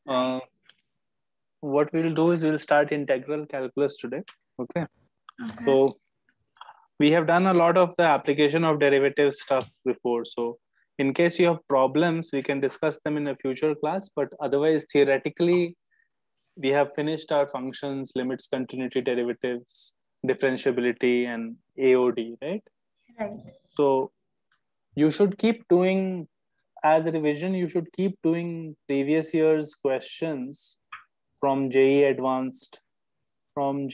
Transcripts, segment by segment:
Uh, what we'll do is we'll start integral calculus today. Okay. Okay. So we have done a lot of the application of derivative stuff before. So in case you have problems, we can discuss them in a future class. But otherwise, theoretically, we have finished our functions, limits, continuity, derivatives, differentiability, and AOD, right? Right. So you should keep doing, as a revision, you should keep doing previous year's questions from JEE Advanced, on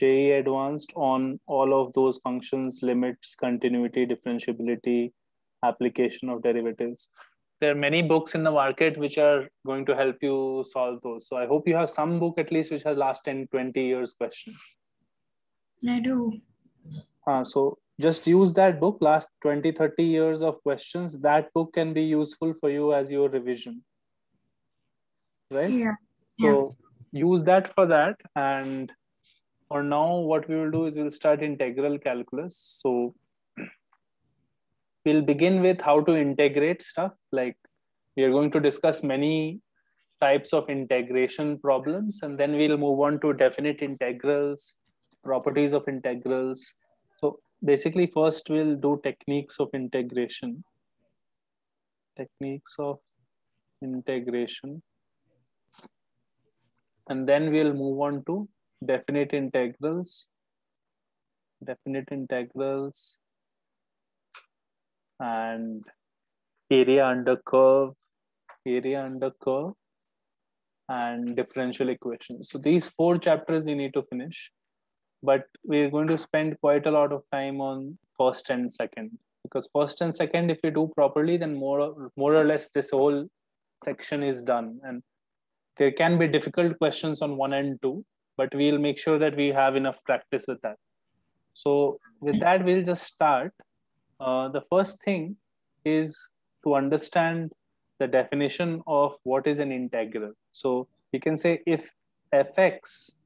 all of those functions, limits, continuity, differentiability, application of derivatives. There are many books in the market which are going to help you solve those. So I hope you have some book at least which has last 10, 20 years questions. I do. So just use that book, last 20, 30 years of questions. That book can be useful for you as your revision, right? Yeah. So use that for that. And for now, what we will do is we'll start integral calculus. So we'll begin with how to integrate stuff. Like we are going to discuss many types of integration problems, and then we'll move on to definite integrals, properties of integrals. So basically, first we'll do techniques of integration. And then we'll move on to definite integrals, and area under curve, and differential equations. So these 4 chapters we need to finish, but we're going to spend quite a lot of time on first and second, because first and second, if we do properly, then more or less this whole section is done. And there can be difficult questions on 1 and 2, but we'll make sure that we have enough practice with that. So with that, we'll just start. The first thing is to understand the definition of what is an integral. So you can say if fx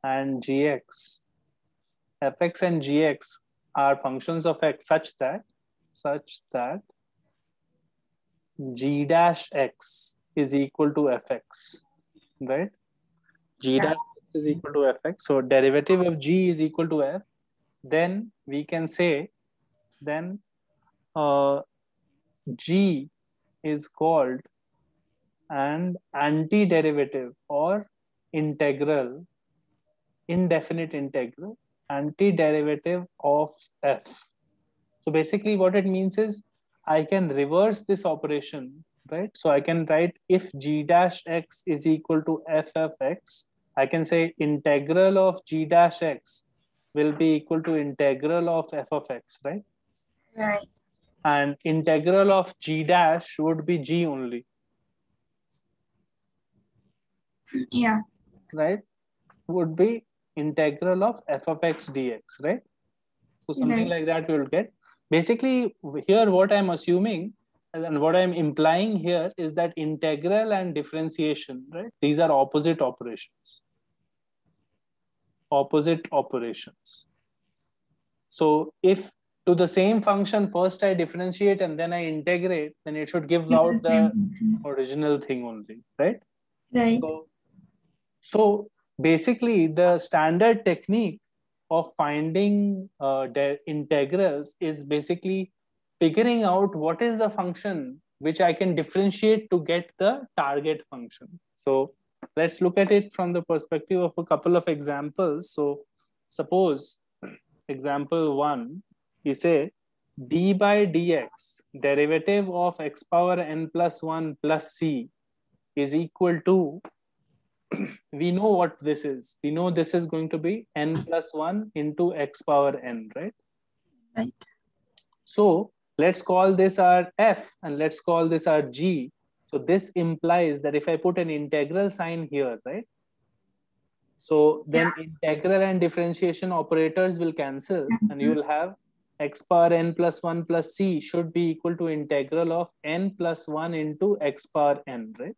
and gx are functions of x such that g dash x is equal to fx, right? G dash x is equal to fx. So derivative of g is equal to f. Then we can say g is called an antiderivative or integral, indefinite integral, antiderivative of f. So basically what it means is I can reverse this operation, right? So I can write if g dash x is equal to f of x, I can say integral of g dash x will be equal to integral of f of x, right? Right. And integral of g dash would be g only. Yeah. Right? Would be integral of f of x dx, right? So something like that we will get. Basically, here what I'm assuming and what I'm implying here is that integral and differentiation, right? These are opposite operations. So if to the same function, first I differentiate and then I integrate, then it should give out the original thing only, right? Right. So basically, the standard technique of finding integrals is basically figuring out what is the function which I can differentiate to get the target function. So let's look at it from the perspective of a couple of examples. So suppose example 1, you say d by dx, derivative of x power n plus 1 plus c is equal to, we know what this is. We know this is going to be n plus 1 into x power n, right? Right. So let's call this our f and let's call this our g. So this implies that if I put an integral sign here, right? So then integral and differentiation operators will cancel and you will have x power n plus 1 plus c should be equal to integral of n plus 1 into x power n, right?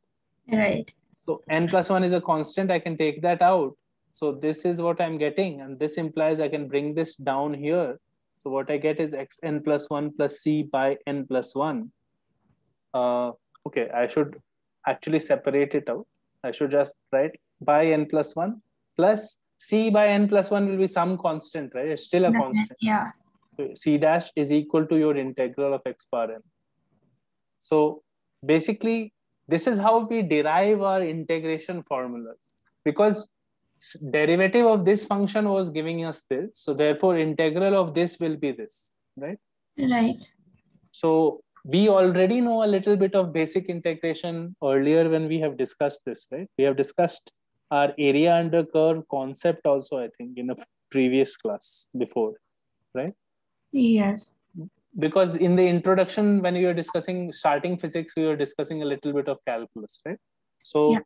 Right. So n plus 1 is a constant, I can take that out. So this is what I'm getting, and this implies I can bring this down here. So what I get is xn plus 1 plus c by n plus 1. Okay, I should actually separate it out. I should just write by n plus 1 plus c by n plus 1 will be some constant, right? It's still a constant. Yeah. So c dash is equal to your integral of x power n. So basically, this is how we derive our integration formulas, because derivative of this function was giving us this. So therefore, integral of this will be this, right? Right. So we already know a little bit of basic integration earlier when we have discussed this, right? We have discussed our area under curve concept also, I think, in a previous class before, right? Yes. Because in the introduction, when you were discussing starting physics, we were discussing a little bit of calculus, right? So Yeah.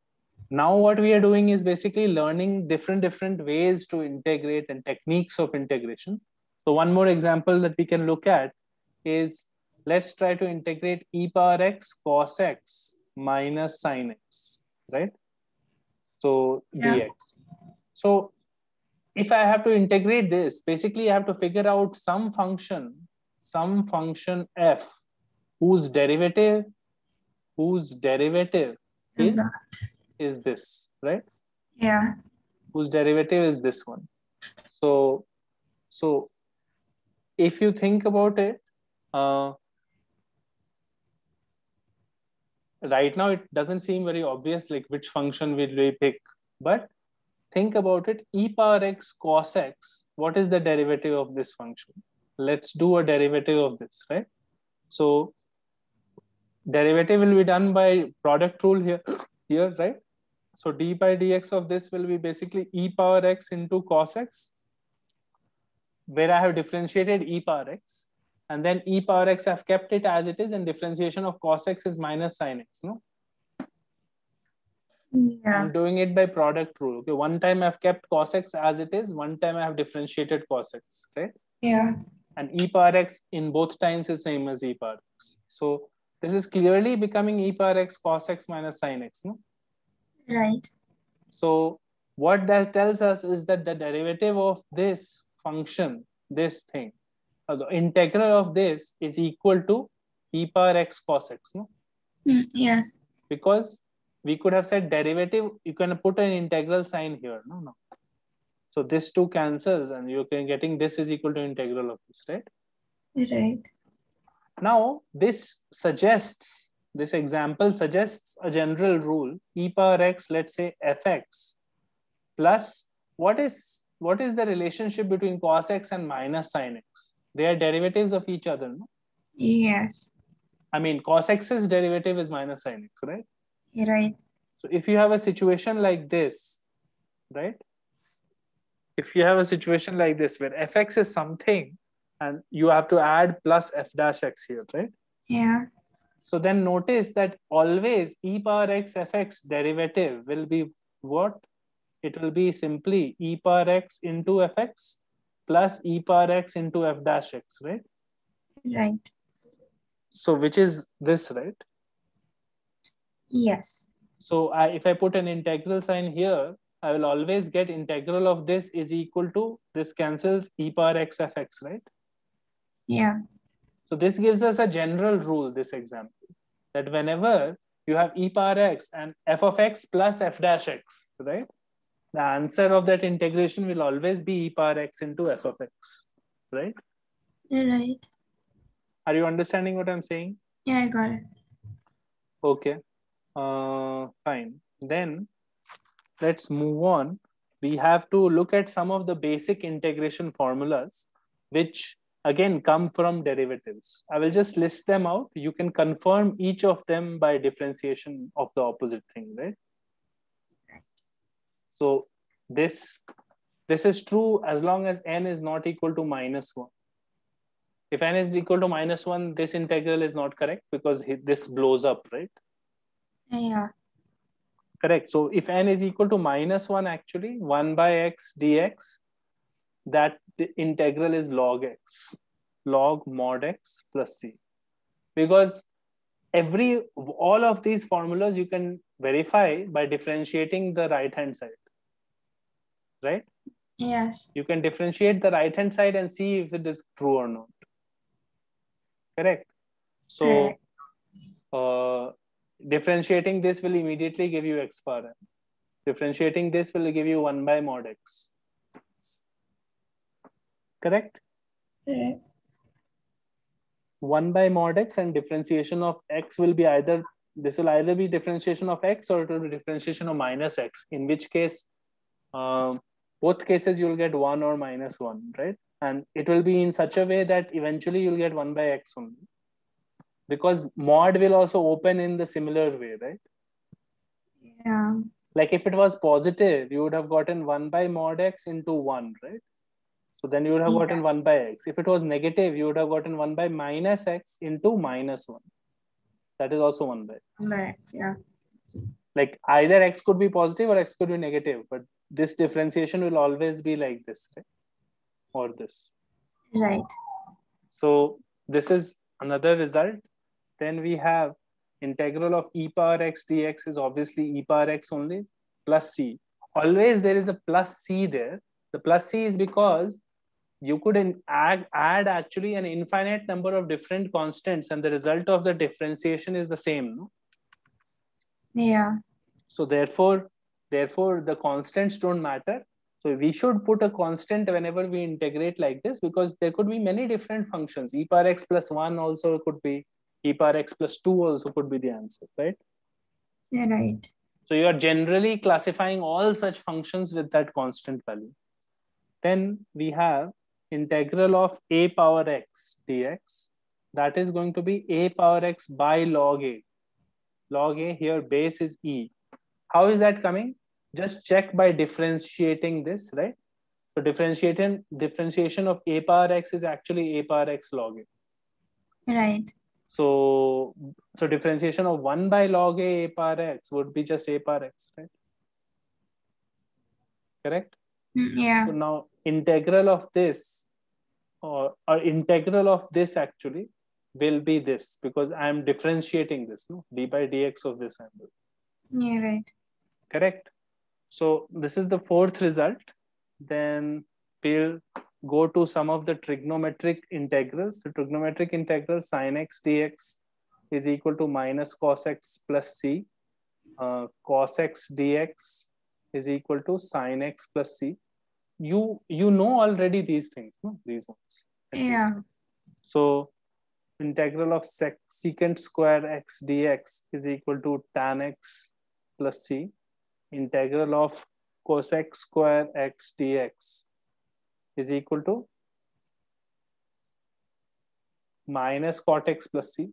now what we are doing is basically learning different ways to integrate and techniques of integration. So one more example that we can look at is, let's try to integrate e power x cos x minus sin x, right? So Yeah. dx. So if I have to integrate this, basically I have to figure out some function f whose derivative Is that? is this, right? Yeah. Whose derivative is this one. So if you think about it, right now it doesn't seem very obvious, like which function will we pick, but think about it. E power x cos x, what is the derivative of this function? Let's do a derivative of this, right? So derivative will be done by product rule here, right? So d by dx of this will be basically e power x into cos x, where I have differentiated e power x, and then e power x I've kept it as it is, and differentiation of cos x is minus sin x, no? Yeah. I'm doing it by product rule. Okay, one time I've kept cos x as it is, one time I have differentiated cos x, right? Yeah. And e power x in both times is same as e power x. So this is clearly becoming e power x cos x minus sin x, no? Right. So what that tells us is that the derivative of this function, this thing, the integral of this is equal to e power x cos x, no? Yes. Because we could have said derivative, you can put an integral sign here, no. So this two cancels, and you can getting this is equal to integral of this, right? Right. Now this example suggests a general rule, e power x, let's say fx plus what is the relationship between cos x and minus sin x? They are derivatives of each other, no? Yes. I mean, cos x's derivative is minus sin x, right? Right. So if you have a situation like this, right? If you have a situation like this where fx is something and you have to add plus f dash x here, right? Yeah. So then notice that always e power x fx derivative will be what? It will be simply e power x into fx plus e power x into f dash x, right? Right. So which is this, right? Yes. So if I put an integral sign here, I will always get integral of this is equal to, this cancels e power x fx, right? Yeah. So this gives us a general rule, this example, that whenever you have e power x and f of x plus f dash x, right? The answer of that integration will always be e power x into f of x, right? Right. Are you understanding what I'm saying? Yeah, I got it. Okay, fine. Then let's move on. We have to look at some of the basic integration formulas, which again come from derivatives. I will just list them out. You can confirm each of them by differentiation of the opposite thing, right? So this is true as long as n is not equal to minus 1. If n is equal to minus 1, this integral is not correct because this blows up, right? Yeah. Correct. So if n is equal to minus 1, actually 1 by x dx, that the integral is log x, log mod x plus c. Because all of these formulas you can verify by differentiating the right hand side, right? Yes. You can differentiate the right hand side and see if it is true or not. Correct. So differentiating this will immediately give you x power n. Differentiating this will give you 1 by mod x. Correct? Correct. 1 by mod x, and differentiation of x will be either, this will either be differentiation of x or it will be differentiation of minus x, in which case both cases you'll get 1 or minus 1, right? And it will be in such a way that eventually you'll get 1 by x only, because mod will also open in the similar way, right? Yeah. Like if it was positive, you would have gotten 1 by mod x into 1, right? So then you would have gotten 1 by x. If it was negative, you would have gotten 1 by minus x into minus 1. That is also 1 by x. Right. Yeah. Like either x could be positive or x could be negative, but this differentiation will always be like this, right? Or this. Right. So this is another result. Then we have integral of e power x dx is obviously e power x only plus c. Always there is a plus c there. The plus c is because you could add actually an infinite number of different constants, and the result of the differentiation is the same, no? Yeah. So therefore the constants don't matter. So we should put a constant whenever we integrate like this, because there could be many different functions. E power x plus 1 also could be, e power x plus 2 also could be the answer, right? Yeah. Right. So you are generally classifying all such functions with that constant value. Then we have integral of a power x dx. That is going to be a power x by log a. Log a, here base is e. How is that coming? Just check by differentiating this, right? So differentiation of a power x is actually a power x log a. Right. So differentiation of 1 by log a power x would be just a power x, right? Correct? Yeah. So now integral of this or integral of this actually will be this, because I am differentiating this, no? D by dx of this angle. Yeah. Right. Correct? So this is the fourth result. Then we'll go to some of the trigonometric integrals. The trigonometric integral sin x dx is equal to minus cos x plus c. Cos x dx is equal to sin x plus c. You know already these things, no? These ones. Yeah. So integral of secant square x dx is equal to tan x plus c. Integral of cosec square x dx is equal to minus cot x plus c.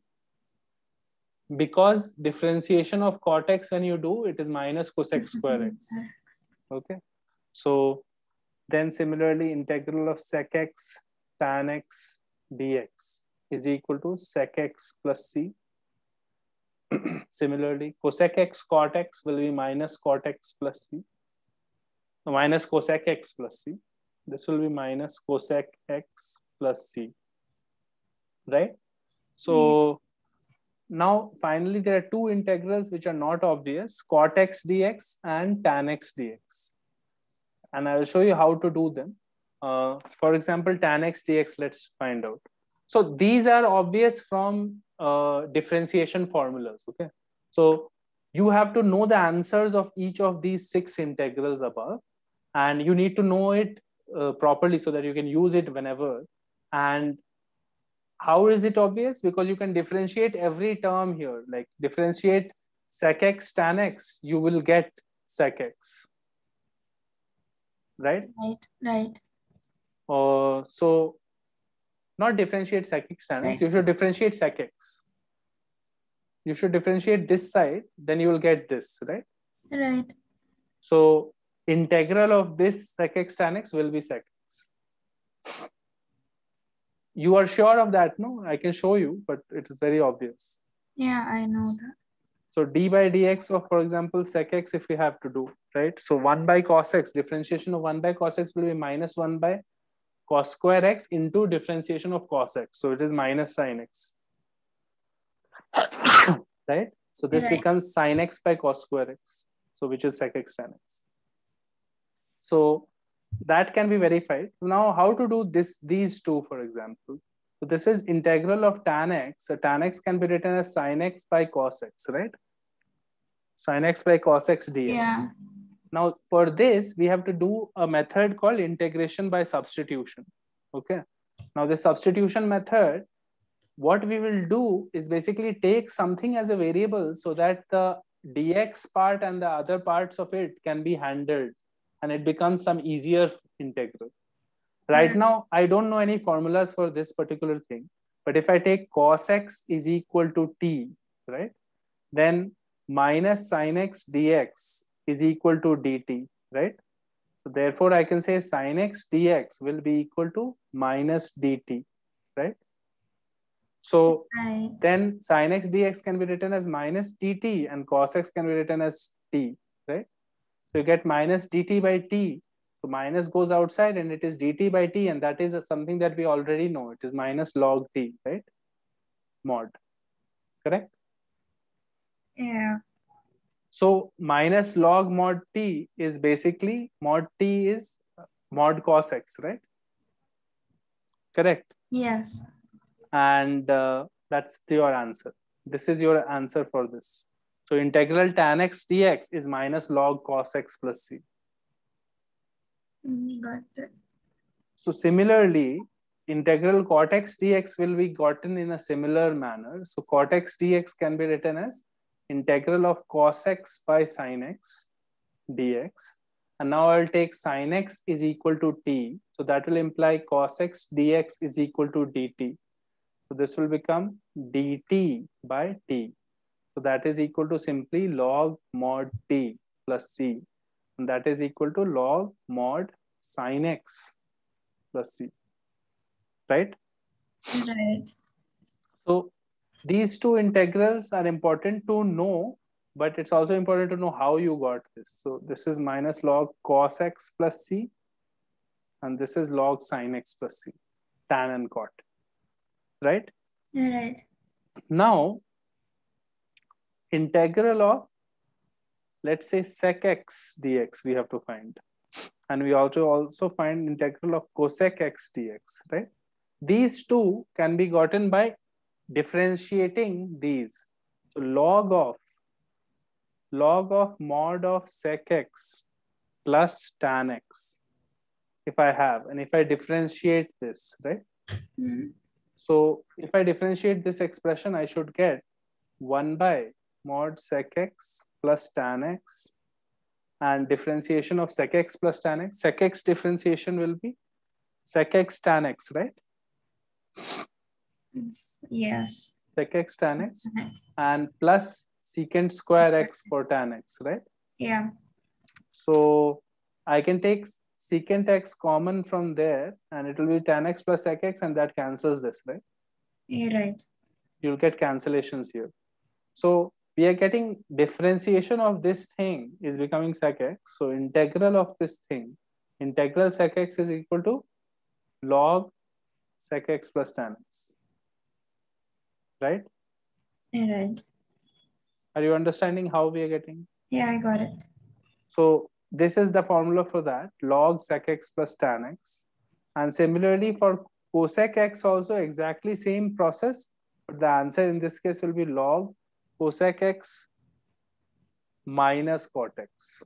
Because differentiation of cot x, when you do, it is minus cosec square x. Okay. So then similarly, integral of sec x tan x dx is equal to sec x plus c. Similarly, cosec x cot x will be minus cot x plus c. Minus cosec x plus c. This will be minus cosec x plus c. Right? So now finally there are two integrals which are not obvious, cot x dx and tan x dx. And I will show you how to do them. For example, tan x dx, let's find out. So these are obvious from differentiation formulas, okay? So you have to know the answers of each of these 6 integrals above, and you need to know it properly so that you can use it whenever. And how is it obvious? Because you can differentiate every term here, like differentiate sec x tan x, you will get sec x. Right? Right. So not differentiate sec x tan x, you should differentiate sec x. You should differentiate this side, then you will get this, right? Right. So integral of this sec x tan x will be sec x. You are sure of that, no? I can show you, but it is very obvious. Yeah, I know that. So d by dx of, for example, sec x, if we have to do, right? So 1 by cos x, differentiation of 1 by cos x will be minus 1 by cos square x into differentiation of cos x. So it is minus sin x. Right? So this becomes sin x by cos square x. So which is sec x tan x. So that can be verified. Now how to do these two, for example? So this is integral of tan x. So tan x can be written as sin x by cos x, right? Sin x by cos x dx. Yeah. Now for this, we have to do a method called integration by substitution. Okay. Now the substitution method, what we will do is basically take something as a variable so that the dx part and the other parts of it can be handled and it becomes some easier integral. Right now, I don't know any formulas for this particular thing, but if I take cos x is equal to t, right? Then minus sin x dx is equal to dt, right? So therefore, I can say sin x dx will be equal to minus dt, right? So Right. then sin x dx can be written as minus dt and cos x can be written as t, right? So you get minus dt by t. So minus goes outside and it is dt by t, and that is something that we already know. It is minus log t, right? Mod, correct? Yeah. So minus log mod t is basically mod t is mod cos x, right? Correct. Yes. And that's your answer. This is your answer for this. So integral tan x dx is minus log cos x plus c. Got it. So similarly, integral cot x dx will be gotten in a similar manner. So cot x dx can be written as integral of cos x by sin x dx. And now I'll take sin x is equal to t. So that will imply cos x dx is equal to dt. So this will become dt by t. So that is equal to simply log mod t plus c. And that is equal to log mod sin x plus c, right? Right. So these two integrals are important to know, but it's also important to know how you got this. So this is minus log cos x plus c, and this is log sin x plus c, tan and cot, right? Right. Now, integral of, let's say, sec x dx we have to find. And we also find integral of cosec x dx, right? These two can be gotten by differentiating these. So log of mod of sec x plus tan x, if I have, and if I differentiate this, right? Mm. So if I differentiate this expression, I should get 1 by mod sec x plus tan x, and differentiation of sec x plus tan x. Sec x differentiation will be sec x tan x, right? Yes. Sec x tan x Nice. and plus secant square x for tan x, right? Yeah. So I can take secant x common from there and it will be tan x plus sec x, and that cancels this, right? You're right. You'll get cancellations here. So we are getting differentiation of this thing is becoming sec x. So integral of this thing, integral sec x is equal to log sec x plus tan x, right? You're right. Are you understanding how we are getting? Yeah, I got it. So this is the formula for that, log sec x plus tan x. And similarly for cosec x also exactly same process, but the answer in this case will be log cosec x minus cot x.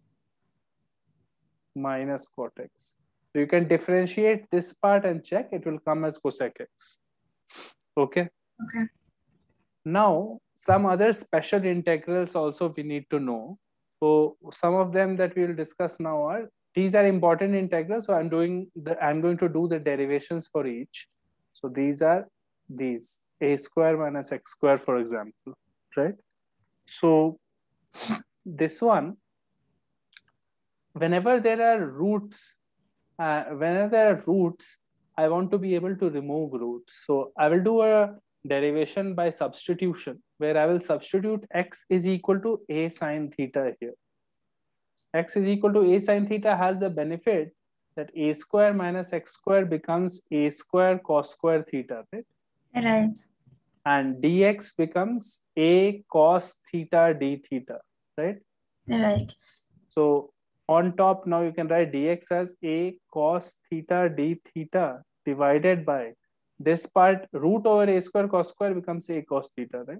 Minus cot x. So you can differentiate this part and check, it will come as cosec x. Okay. Okay. Now, some other special integrals also we need to know. So some of them that we will discuss now are, these are important integrals. So I'm going to do the derivations for each. So these are these a square minus x square, for example, right? So this one, whenever there are roots, I want to be able to remove roots. So I will do a derivation by substitution where I will substitute x is equal to a sine theta here. X is equal to a sine theta has the benefit that a square minus x square becomes a square cos square theta, right? Right. And dx becomes a cos theta d theta, right? Right. So on top, now you can write dx as a cos theta d theta divided by this part, root over a square cos square becomes a cos theta, right?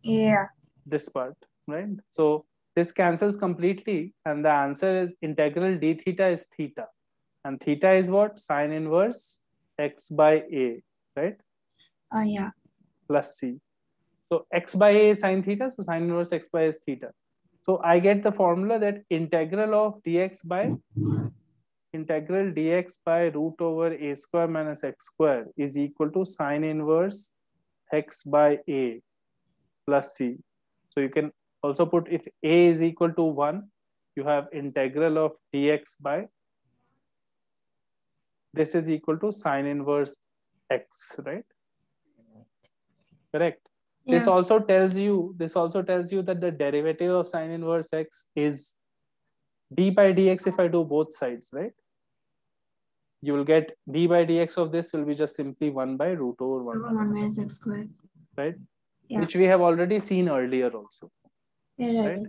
Yeah. This part, right? So This cancels completely, and the answer is integral d theta is theta. And theta is what? Sine inverse x by a, right? Yeah. Plus c. So x by a is sine theta, so sine inverse x by a is theta. So I get the formula that integral of dx by root over a square minus x square is equal to sine inverse x by a plus c. So you can also put, if a is equal to 1, you have integral of dx by, this is equal to sine inverse x, right? Correct. Yeah. This also tells you that the derivative of sine inverse x is d by dx if I do both sides, right? You will get d by dx of this will be just simply 1 by root over 1 minus x squared. Right? Yeah. Which we have already seen earlier also. Yeah, right?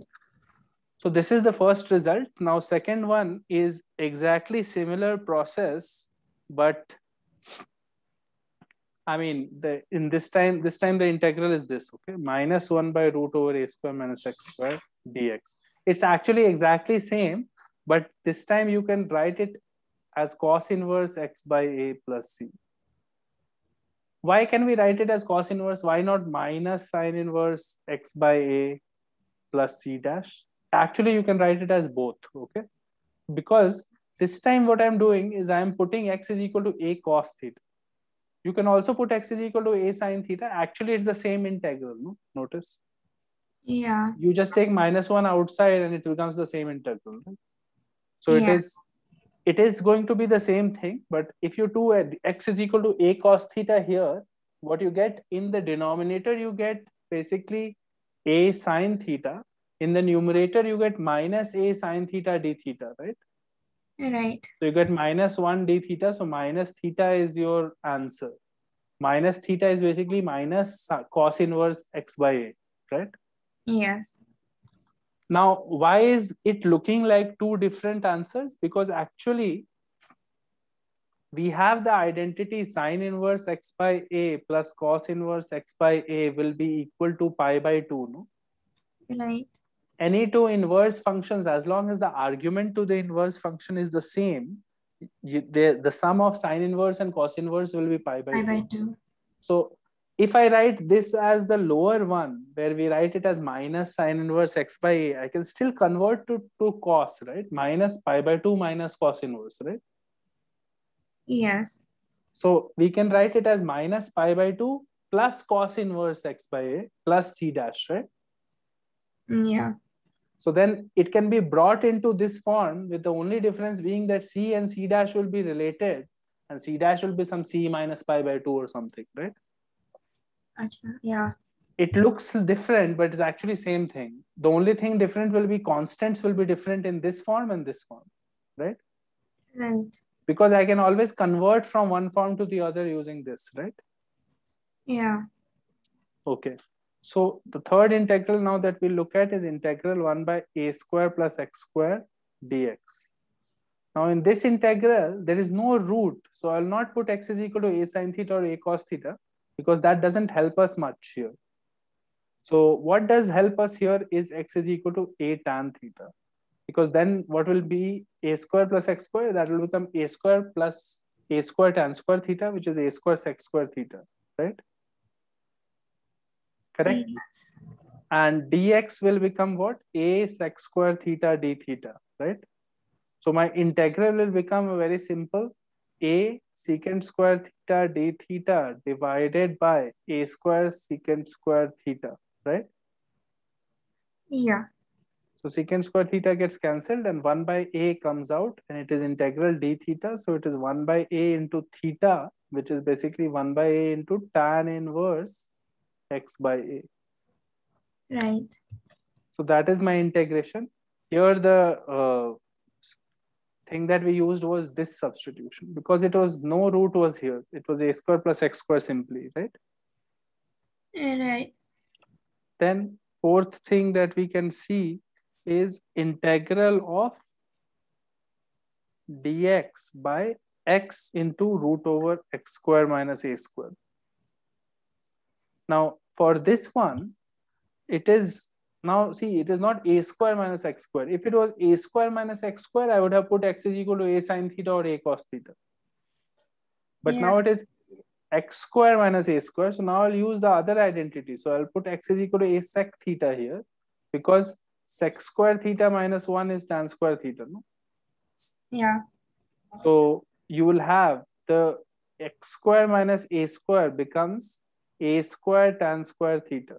So this is the first result. Now second one is exactly similar process, but I mean, this time the integral is this, okay? Minus 1 by root over a square minus x square dx. It's actually exactly same, but this time you can write it as cos inverse x by a plus c. Why can we write it as cos inverse? Why not minus sine inverse x by a plus c dash? Actually, you can write it as both, okay? Because this time what I'm doing is I'm putting x is equal to a cos theta. You can also put x is equal to a sine theta. Actually, it's the same integral, no? Notice. Yeah. You just take minus 1 outside and it becomes the same integral, right? So Yeah. it is going to be the same thing, but if you do x is equal to a cos theta here, what you get in the denominator, you get basically a sine theta. In the numerator, you get minus a sine theta d theta, right? Right. So you get minus 1 d theta. So minus theta is your answer. Minus theta is basically minus cos inverse x by a, right? Yes. Now, why is it looking like two different answers? Because actually, we have the identity sine inverse x by a plus cos inverse x by a will be equal to pi by 2, no? Right. Any two inverse functions, as long as the argument to the inverse function is the same, the sum of sine inverse and cos inverse will be pi by 2. Pi by 2. So if I write this as the lower one, where we write it as minus sine inverse x by a, I can still convert to cos, right? Minus pi by 2 minus cos inverse, right? Yes. So we can write it as minus pi by 2 plus cos inverse x by a plus c dash, right? Yeah. So then it can be brought into this form, with the only difference being that c and c dash will be related, and c dash will be some c minus pi by 2 or something, right? Yeah. It looks different, but it's actually same thing. The only thing different will be constants will be different in this form and this form, right? Right. Because I can always convert from one form to the other using this, right? Yeah. Okay. So the third integral now that we look at is integral 1 by a square plus x square dx. Now in this integral, there is no root. So I'll not put x is equal to a sine theta or a cos theta, because that doesn't help us much here. So what does help us here is x is equal to a tan theta, because then what will be a square plus x square? That will become a square plus a square tan square theta, which is a square sec square theta, right? Correct? Yes. And dx will become what? A sec square theta d theta, right? So my integral will become very simple. A secant square theta d theta divided by a square secant square theta, right? Yeah. So secant square theta gets cancelled and 1 by a comes out, and it is integral d theta. So it is 1 by a into theta, which is basically 1 by a into tan inverse x by a. Right. So that is my integration. Here the thing that we used was this substitution, because it was no root was here. It was a square plus x square simply, right? Right. Then fourth thing that we can see is integral of dx by x into root over x square minus a square. Now for this one, it is Now see, it is not a square minus x square. If it was a square minus x square, I would have put x is equal to a sine theta or a cos theta. But now it is x square minus a square. So now I'll use the other identity. So I'll put x is equal to a sec theta here, because sec square theta minus 1 is tan square theta. No? Yeah. So you will have the x square minus a square becomes a square tan square theta.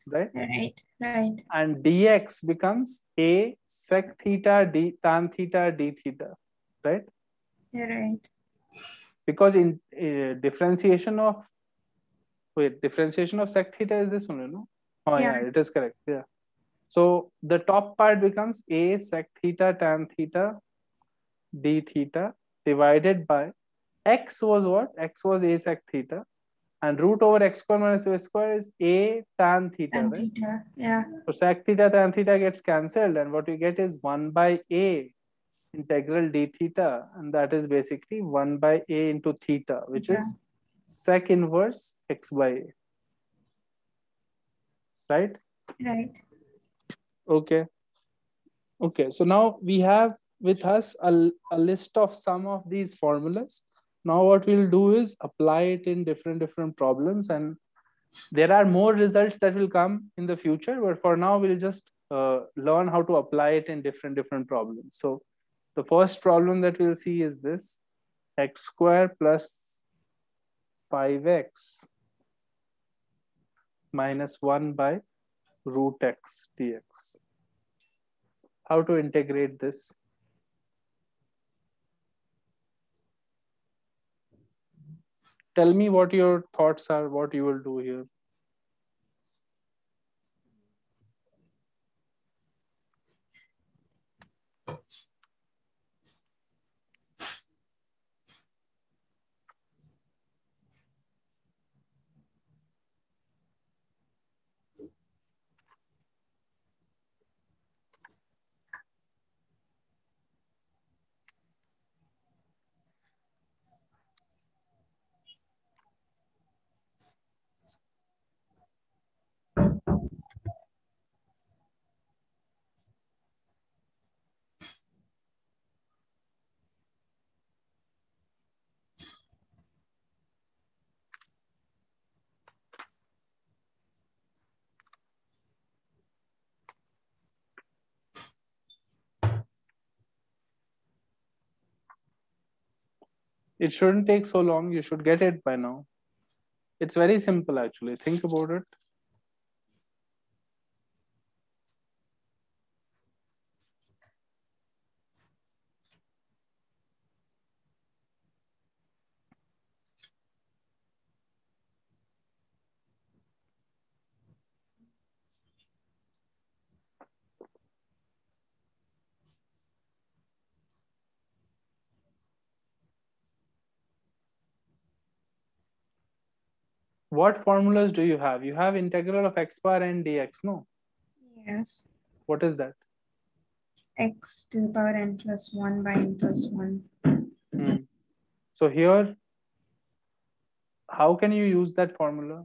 Right? Right. And dx becomes a sec theta d tan theta d theta. Right? Right. Because in differentiation of sec theta is this one, no? Oh yeah, it is correct. Yeah. So the top part becomes a sec theta tan theta d theta divided by x was what? X was a sec theta, and root over x square minus a square is a tan theta, Tan right? theta. Yeah. So sec theta tan theta gets cancelled, and what you get is 1 by a integral d theta, and that is basically 1 by a into theta, which is sec inverse x by a. Right? Right. Okay. Okay. So now we have with us a list of some of these formulas. Now what we'll do is apply it in different problems, and there are more results that will come in the future, but for now we'll just learn how to apply it in different problems. So the first problem that we'll see is this: x square plus 5x minus 1 by root x dx. How to integrate this? Tell me what your thoughts are, what you will do here. It shouldn't take so long. You should get it by now. It's very simple, actually. Think about it. What formulas do you have? You have integral of x bar n dx, no? Yes. What is that? X to the power n plus 1 by n plus 1. So here, how can you use that formula?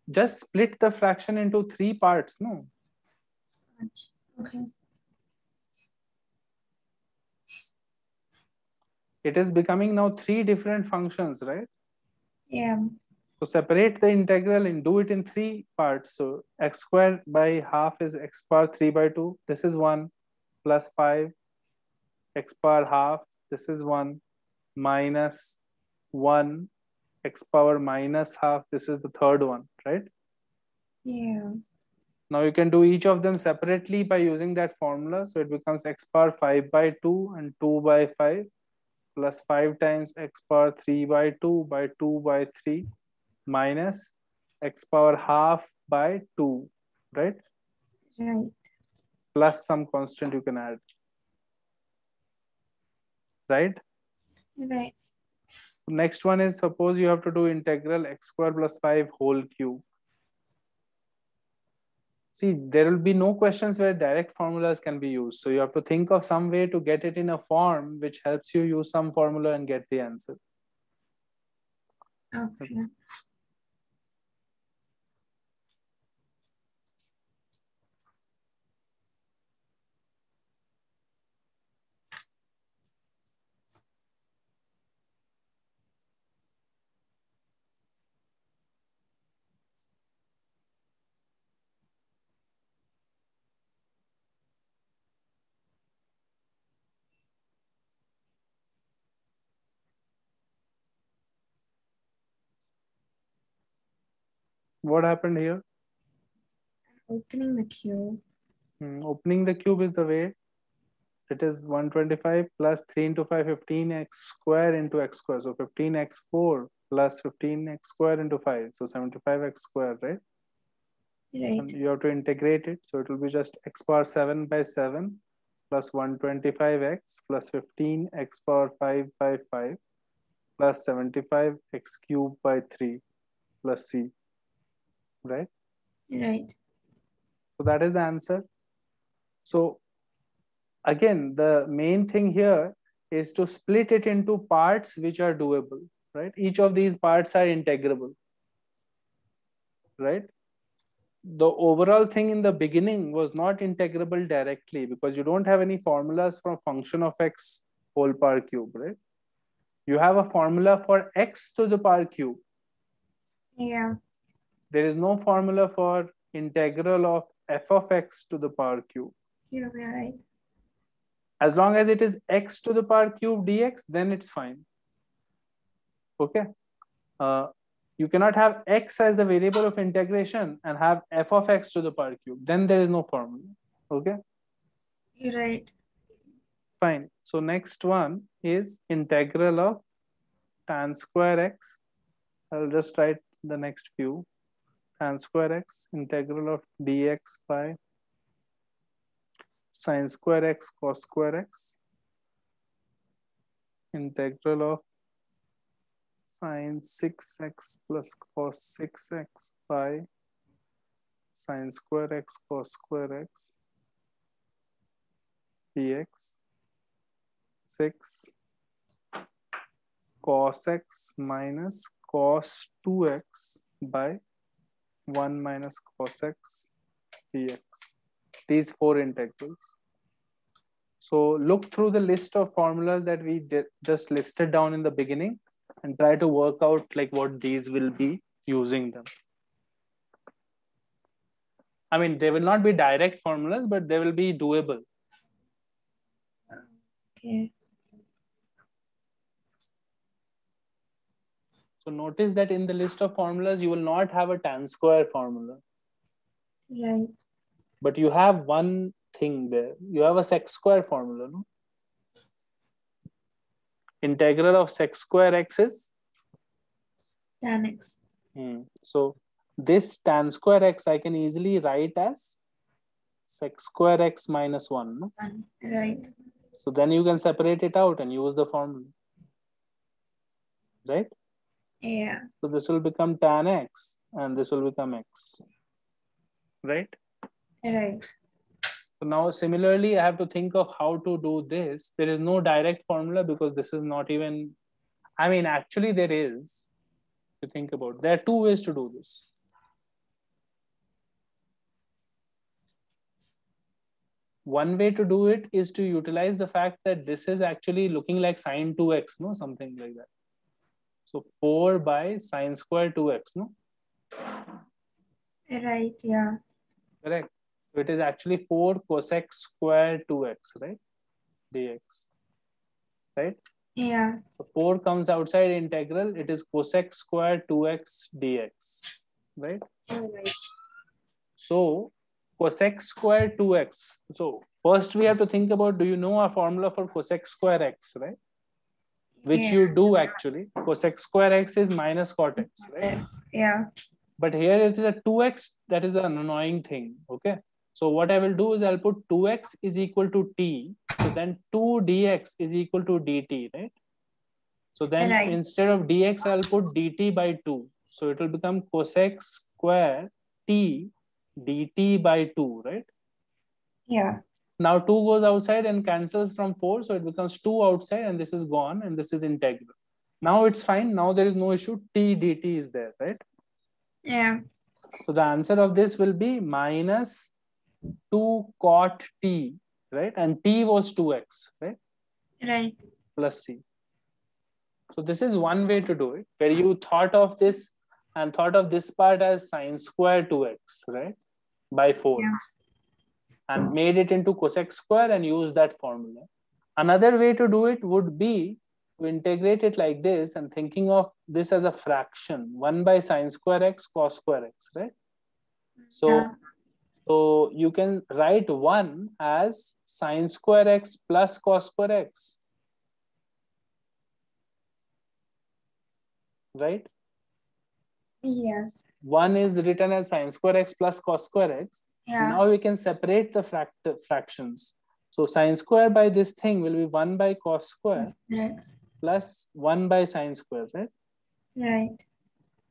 Just split the fraction into 3 parts, no? Okay. It is becoming now 3 different functions, right? Yeah. So separate the integral and do it in 3 parts. So x squared by half is x bar 3 by 2. This is 1 plus 5 x power half. This is 1 minus 1 x power minus half. This is the third one, right? Yeah. Now you can do each of them separately by using that formula. So it becomes x power 5 by 2 and 2 by 5 plus 5 times x power 3 by 2 by 2 by 3 minus x power half by 2, right? Right. Plus some constant you can add, right? Right. Next one is, suppose you have to do integral x square plus 5 whole cube. See, there will be no questions where direct formulas can be used. So you have to think of some way to get it in a form which helps you use some formula and get the answer. What happened here? Opening the cube. Opening the cube is the way. It is 125 plus 3 into 5, 15x square into x square. So 15x4 plus 15x square into 5. So 75x square, right? Right. And you have to integrate it. So it will be just x power 7 by 7 plus 125x plus 15x power 5 by 5 plus 75x cubed by 3 plus c, right? Right. So that is the answer. So again, the main thing here is to split it into parts which are doable, right? Each of these parts are integrable, right? The overall thing in the beginning was not integrable directly because you don't have any formulas for function of x whole power cube, right? You have a formula for x to the power cube. Yeah. There is no formula for integral of f of x to the power cube. You're right. As long as it is x to the power cube dx, then it's fine. Okay. You cannot have x as the variable of integration and have f of x to the power cube. Then there is no formula. Okay. You're right. Fine. So next one is integral of tan square x. I'll just write the next few. Tan square x, integral of dx by sine square x cos square x, integral of sine 6x plus cos 6x by sine square x cos square x dx, 6 cos x minus cos 2x by 1 minus cos x dx. These four integrals. So look through the list of formulas that we just listed down in the beginning and try to work out like what these will be using them. I mean, they will not be direct formulas, but they will be doable. Okay. So notice that in the list of formulas, you will not have a tan square formula. Right. But you have one thing there. You have a sec square formula, no? Integral of sec square x is? Tan x. So this tan square x I can easily write as sec square x minus 1. No? 1. Right. So then you can separate it out and use the formula. Right? Yeah. So this will become tan x and this will become x. Right? Right. So now similarly, I have to think of how to do this. There is no direct formula because this is not even, I mean, actually there is, to think about. There are two ways to do this. One way to do it is to utilize the fact that this is actually looking like sine 2x, no? Something like that. So 4 by sine square 2x, no? Right. Yeah. Correct. So it is actually 4 cosec square 2x, right? Dx. Right? Yeah. So 4 comes outside integral. It is cosec square 2x dx. Right? Right. So cosec square 2x. So first we have to think about, do you know our formula for cosec square x, right? Which Yeah. you do actually. Cosec square x is minus cot x, right? Yeah. But here it is a 2x. That is an annoying thing. Okay. So what I will do is I'll put 2x is equal to t. So then 2 dx is equal to dt, right? So then Right. instead of dx, I'll put dt by 2. So it will become cosec square t dt by 2, right? Yeah. Now 2 goes outside and cancels from 4. So it becomes 2 outside and this is gone and this is integral. Now it's fine. Now there is no issue. T dt is there, right? Yeah. So the answer of this will be minus 2 cot t, right? And t was 2x, right? Right. Plus c. So this is one way to do it, where you thought of this and thought of this part as sine square 2x, right? By 4. Yeah. And made it into cosec square and used that formula. Another way to do it would be to integrate it like this and thinking of this as a fraction, 1 by sine square x cos square x, right? So, Yeah. so you can write 1 as sine square x plus cos square x, right? Yes. 1 is written as sine square x plus cos square x. Yeah. Now we can separate the fractions. So sine square by this thing will be 1 by cos square X. plus 1 by sine square, right? Right.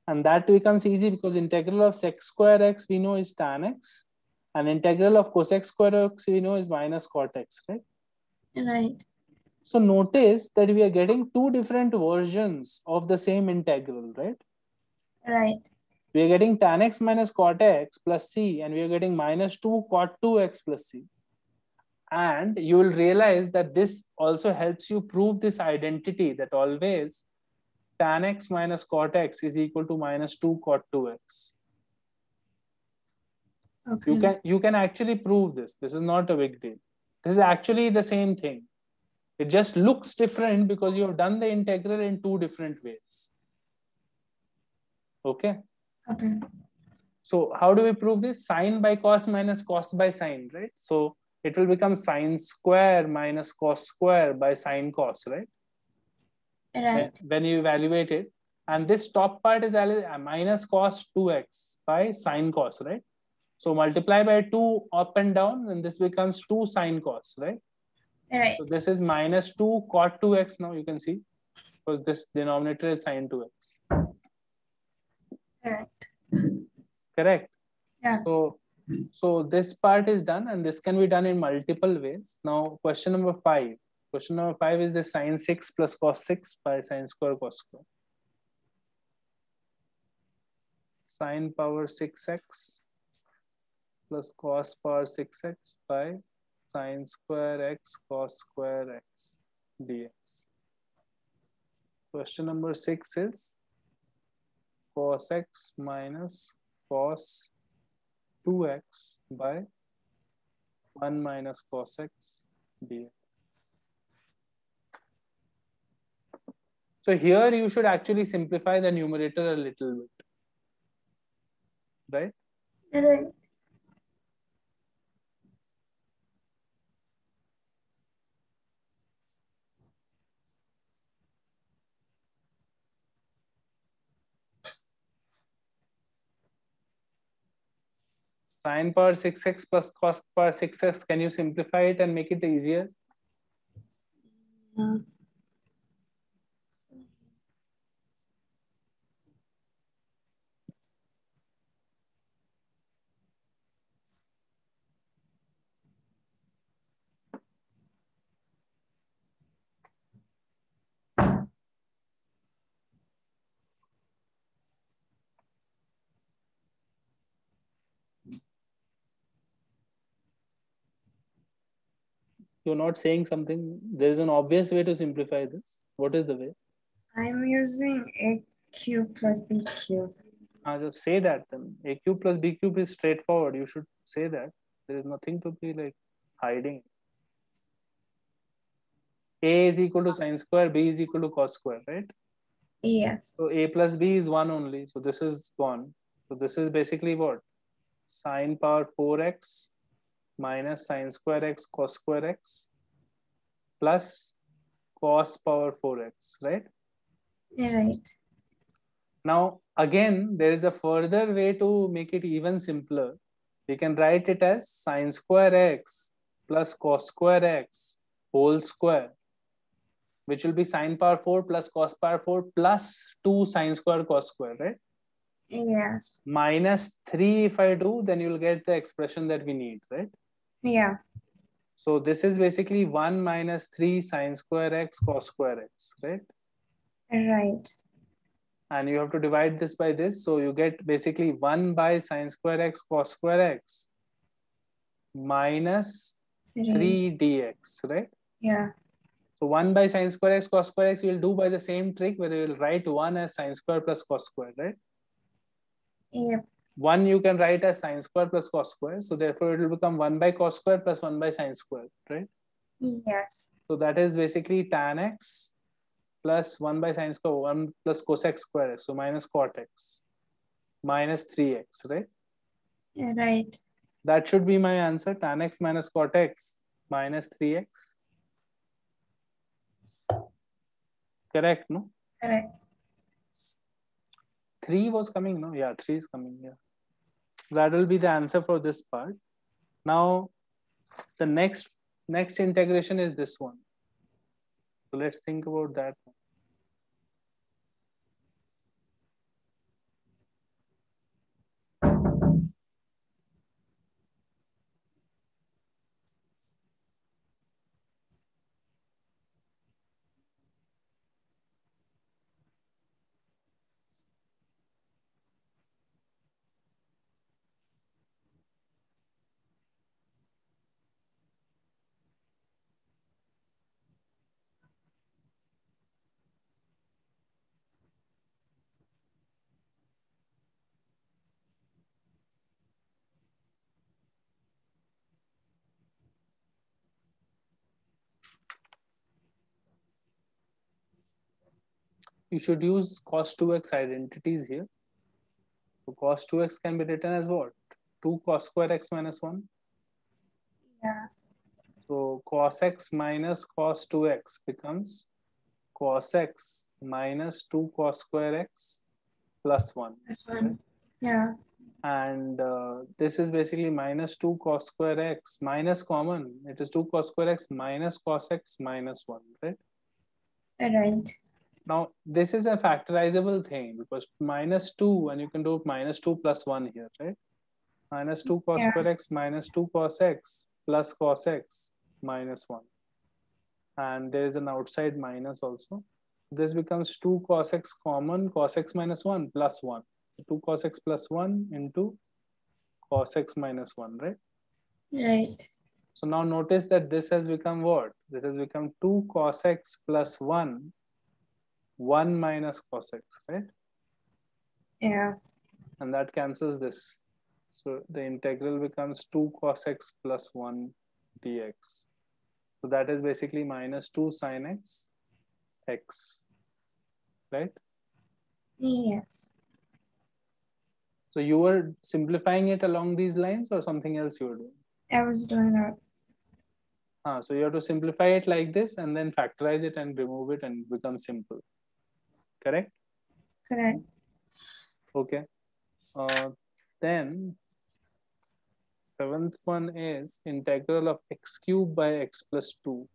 And that becomes easy because integral of sec square x we know is tan x, and integral of cosec square x we know is minus cot x, right? Right. So notice that we are getting two different versions of the same integral, right? Right. We are getting tan x minus cot x plus c, and we are getting minus 2 cot 2x plus c. And you will realize that this also helps you prove this identity that always tan x minus cot x is equal to minus 2 cot 2x. Okay. You can actually prove this. This is not a big deal. This is actually the same thing. It just looks different because you have done the integral in two different ways. Okay. Okay. So how do we prove this? Sine by cos minus cos by sine, right? So it will become sine square minus cos square by sine cos, right? Right. When you evaluate it. And this top part is minus cos 2x by sine cos, right? So multiply by 2 up and down, and this becomes 2 sine cos, right? Right. So this is minus 2 cot 2x now, you can see, because this denominator is sine 2x. Right. Correct? Yeah. So this part is done, and this can be done in multiple ways. Now, question number 5. Question number 5 is the sine 6 plus cos 6 by sine square cos square. Sine power 6x plus cos power 6x by sine square x cos square x dx. Question number 6 is cos x minus cos 2x by 1 minus cos x dx. So here you should actually simplify the numerator a little bit, right? Right. Sine power 6x plus cos power 6x, can you simplify it and make it easier? Yeah. You're not saying something. There's an obvious way to simplify this. What is the way? I'm using a cube plus b cube. Just say that then. A cube plus b cube is straightforward. You should say that. There is nothing to be like hiding. A is equal to sine square, b is equal to cos square, right? Yes. So a plus b is 1 only. So this is gone. So this is basically what? Sine power 4x minus sine square x cos square x plus cos power 4x, right? Right. Now, again, there is a further way to make it even simpler. We can write it as sine square x plus cos square x whole square, which will be sine power 4 plus cos power 4 plus 2 sine square cos square, right? Yes. Minus 3 if I do, then you'll get the expression that we need, right? Yeah. So this is basically 1 minus 3 sine square x cos square x, right? Right. And you have to divide this by this. So you get basically 1 by sine square x cos square x minus 3 dx, right? Yeah. So 1 by sine square x cos square x you will do by the same trick where you will write 1 as sine square plus cos square, right? Yep. 1 you can write as sine square plus cos square. So therefore it will become 1 by cos square plus 1 by sine square, right? Yes. So that is basically tan x plus 1 by sine square 1 plus cosec square x. So minus cot x minus 3x, right? Yeah, right. That should be my answer. Tan x minus cot x minus 3x. Correct, no? Correct. 3 was coming, no? Yeah, 3 is coming, yeah. That will be the answer for this part. Now, the next integration is this one. So let's think about that. You should use cos 2x identities here. So cos 2x can be written as what? 2 cos square x minus 1. Yeah. So cos x minus cos 2x becomes cos x minus 2 cos square x plus 1. This one. Yeah. And this is basically minus 2 cos square x minus common. It is 2 cos square x minus cos x minus 1, right? Right. Now, this is a factorizable thing because minus 2, and you can do minus 2 plus 1 here, right? Minus 2 cos Yeah. square x minus 2 cos x plus cos x minus 1. And there is an outside minus also. This becomes 2 cos x common, cos x minus 1 plus 1. So 2 cos x plus 1 into cos x minus 1, right? Right. So now notice that this has become what? This has become 2 cos x plus 1, 1 minus cos x, right? Yeah. And that cancels this. So the integral becomes 2 cos x plus 1 dx. So that is basically minus 2 sin x, x, right? Yes. So you were simplifying it along these lines or something else you were doing? I was doing that. So you have to simplify it like this and then factorize it and remove it and become simple. Correct? Correct. Okay. Then seventh one is integral of x cubed by x plus 2.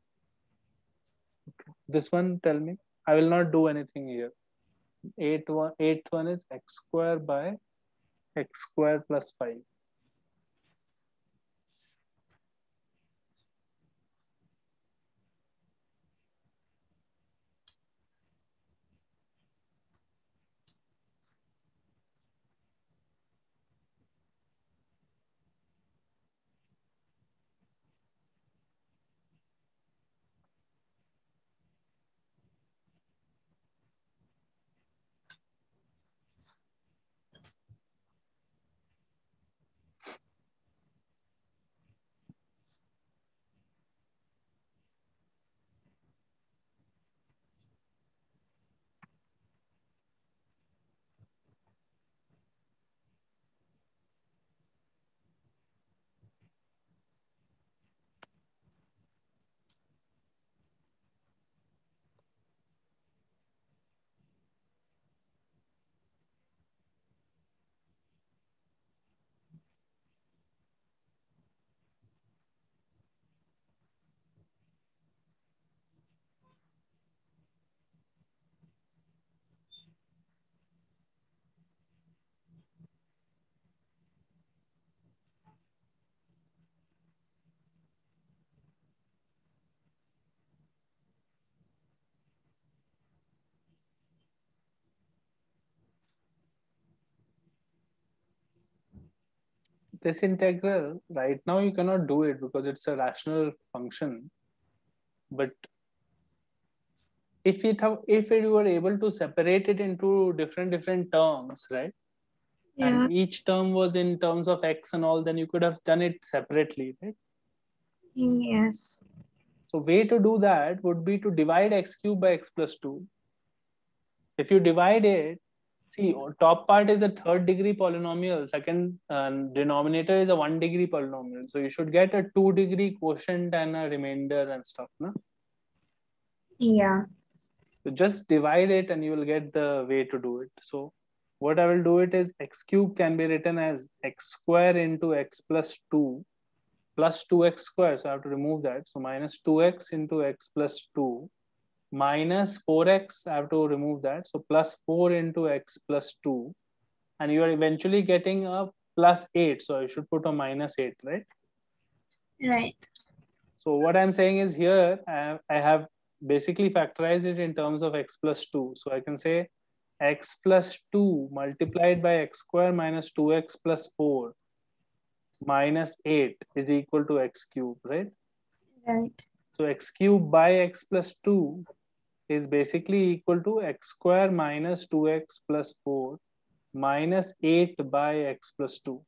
Okay. This one, tell me. I will not do anything here. Eighth one is x square by x square plus 5. This integral, right now you cannot do it because it's a rational function. But if you were able to separate it into different terms, right? Yeah. And each term was in terms of x and all, then you could have done it separately, right? Yes. So way to do that would be to divide x cubed by x plus 2. If you divide it, see, top part is a third degree polynomial, second denominator is a 1 degree polynomial. So you should get a 2 degree quotient and a remainder and stuff, no? Yeah. So just divide it and you will get the way to do it. So what I will do it is x cube can be written as x square into x plus 2 plus 2x square. So I have to remove that. So minus 2x into x plus 2 minus 4x. I have to remove that. So plus 4 into x plus 2. And you are eventually getting a plus 8. So I should put a minus 8, right? Right. So what I'm saying is here, I have basically factorized it in terms of x plus 2. So I can say x plus 2 multiplied by x square minus 2x plus 4 minus 8 is equal to x cube, right? Right. So x cube by x plus 2 is basically equal to x square minus 2x plus 4 minus 8 by x plus 2,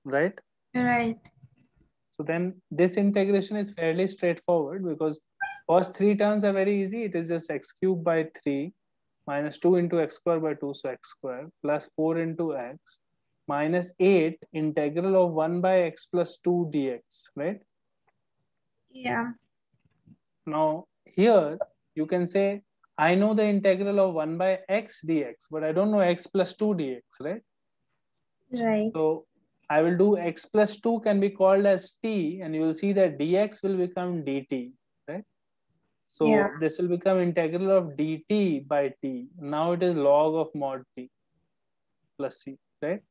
right? Right. So then this integration is fairly straightforward because first three terms are very easy. It is just x cubed by 3 minus 2 into x square by 2, so x square, plus 4 into x minus 8 integral of 1 by x plus 2 dx, right? Yeah. Now here you can say, I know the integral of 1 by x dx, but I don't know x plus 2 dx, right? Right. So I will do x plus 2 can be called as t, and you will see that dx will become dt, right? So Yeah. this will become integral of dt by t. Now it is log of mod t plus c, right?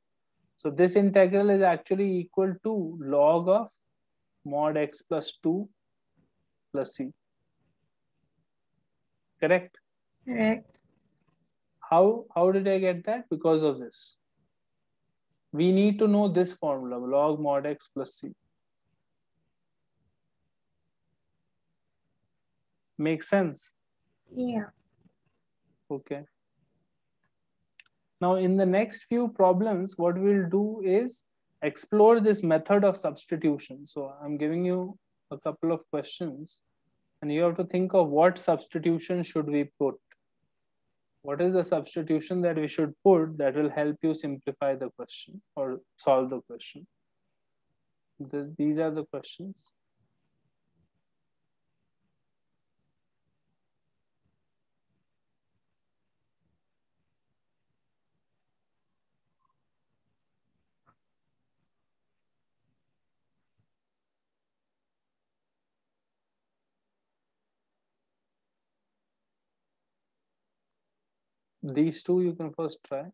So this integral is actually equal to log of mod x plus 2 plus c, correct? Correct. How did I get that? Because of this. We need to know this formula, log mod x plus c. Makes sense? Yeah. Okay. Now in the next few problems, what we'll do is explore this method of substitution. So I'm giving you a couple of questions and you have to think of what substitution should we put. What is the substitution that we should put that will help you simplify the question or solve the question? These are the questions. These two you can first try.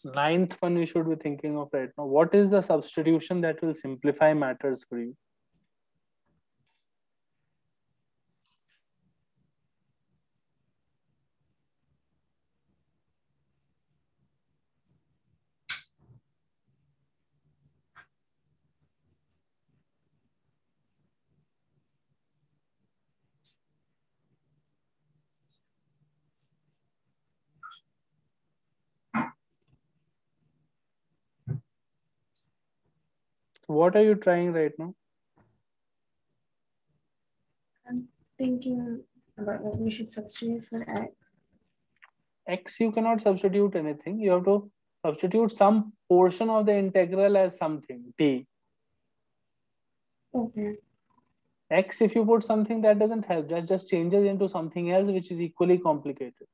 Ninth one we should be thinking of right now. What is the substitution that will simplify matters for you? What are you trying right now? I'm thinking about what we should substitute for x. X you cannot substitute anything. You have to substitute some portion of the integral as something, t. Okay. X, if you put something that doesn't help, that just changes into something else which is equally complicated.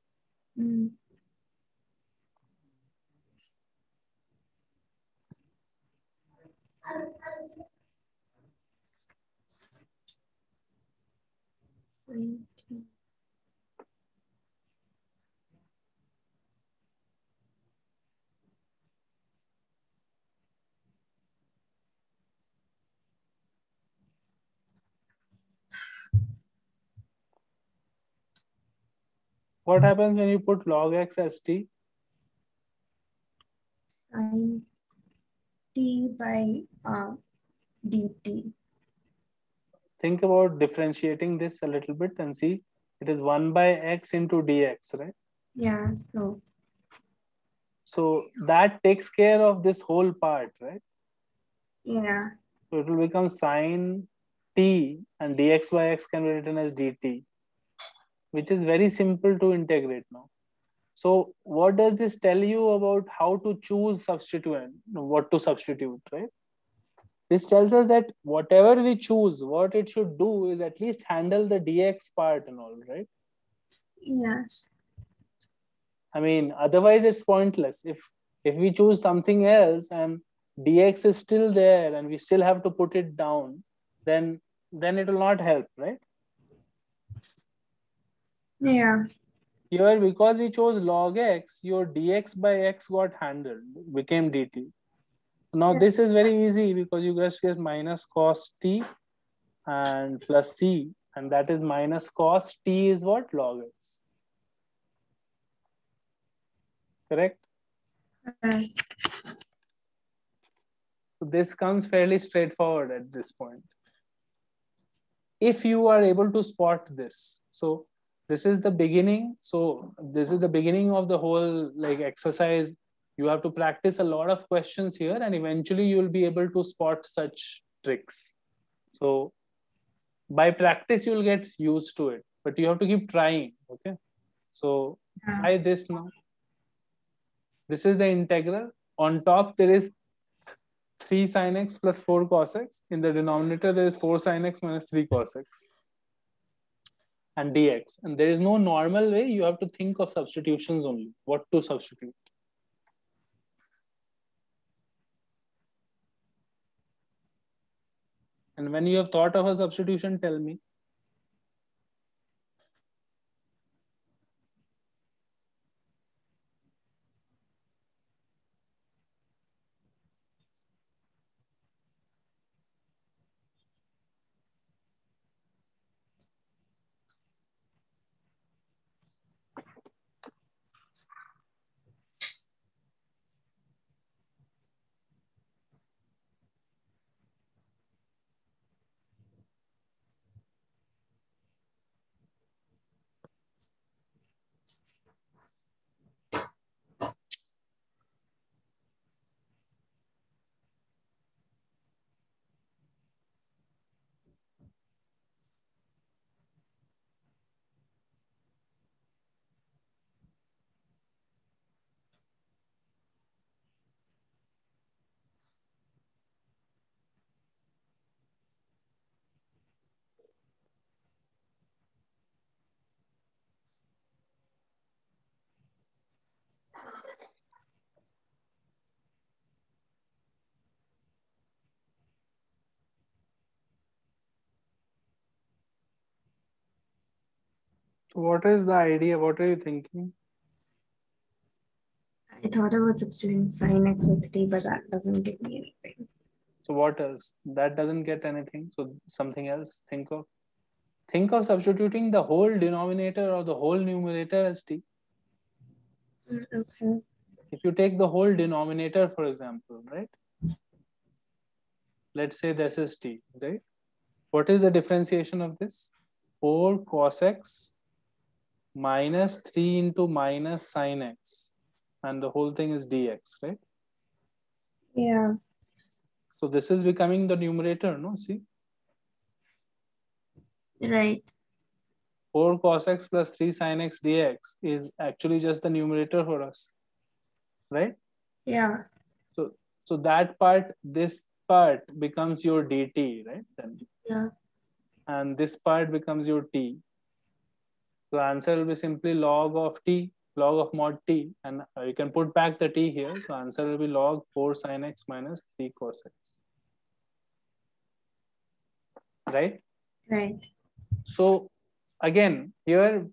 Mm. What happens when you put log x as t? Sin t t by dt. Think about differentiating this a little bit and see. It is 1 by x into dx, right? Yeah, So that takes care of this whole part, right? yeah. So it will become sine t, and dx by x can be written as dt, which is very simple to integrate now. So what does this tell you about how to choose substituent, what to substitute, right? This tells us that whatever we choose, what it should do is at least handle the dx part and all, right? Yes. I mean, otherwise it's pointless. If we choose something else and dx is still there and we still have to put it down, then it will not help, right? Yeah. Here, because we chose log x, your dx by x got handled, became dt. Now Yeah. this is very easy because you just get minus cos t and plus c, and that is minus cos t is what? Log x. Correct? Right. So this comes fairly straightforward at this point. If you are able to spot this. So this is the beginning. So this is the beginning of the whole like exercise. You have to practice a lot of questions here and eventually you will be able to spot such tricks. So by practice, you'll get used to it, but you have to keep trying. Okay. So try this now. This is the integral. On top, there is 3 sin x plus 4 cos x. In the denominator, there is 4 sin x minus 3 cos x and dx. And there is no normal way. You have to think of substitutions only. What to substitute. And when you have thought of a substitution, tell me. What is the idea? What are you thinking? I thought about substituting sin x with t, but that doesn't give me anything. So what else? That doesn't get anything. So something else think of. Think of substituting the whole denominator or the whole numerator as t. Okay. If you take the whole denominator, for example, right? Let's say this is t, right? What is the differentiation of this? 4 cos x minus 3 into minus sin x. And the whole thing is dx, right? Yeah. So this is becoming the numerator, no? See? Right. 4 cos x plus 3 sin x dx is actually just the numerator for us, right? Yeah. So that part, this part becomes your dt, right? Then, Yeah. and this part becomes your t. So the answer will be simply log of t, log of mod t, and you can put back the t here. So answer will be log 4 sin x minus 3 cos x, right? Right. So again, here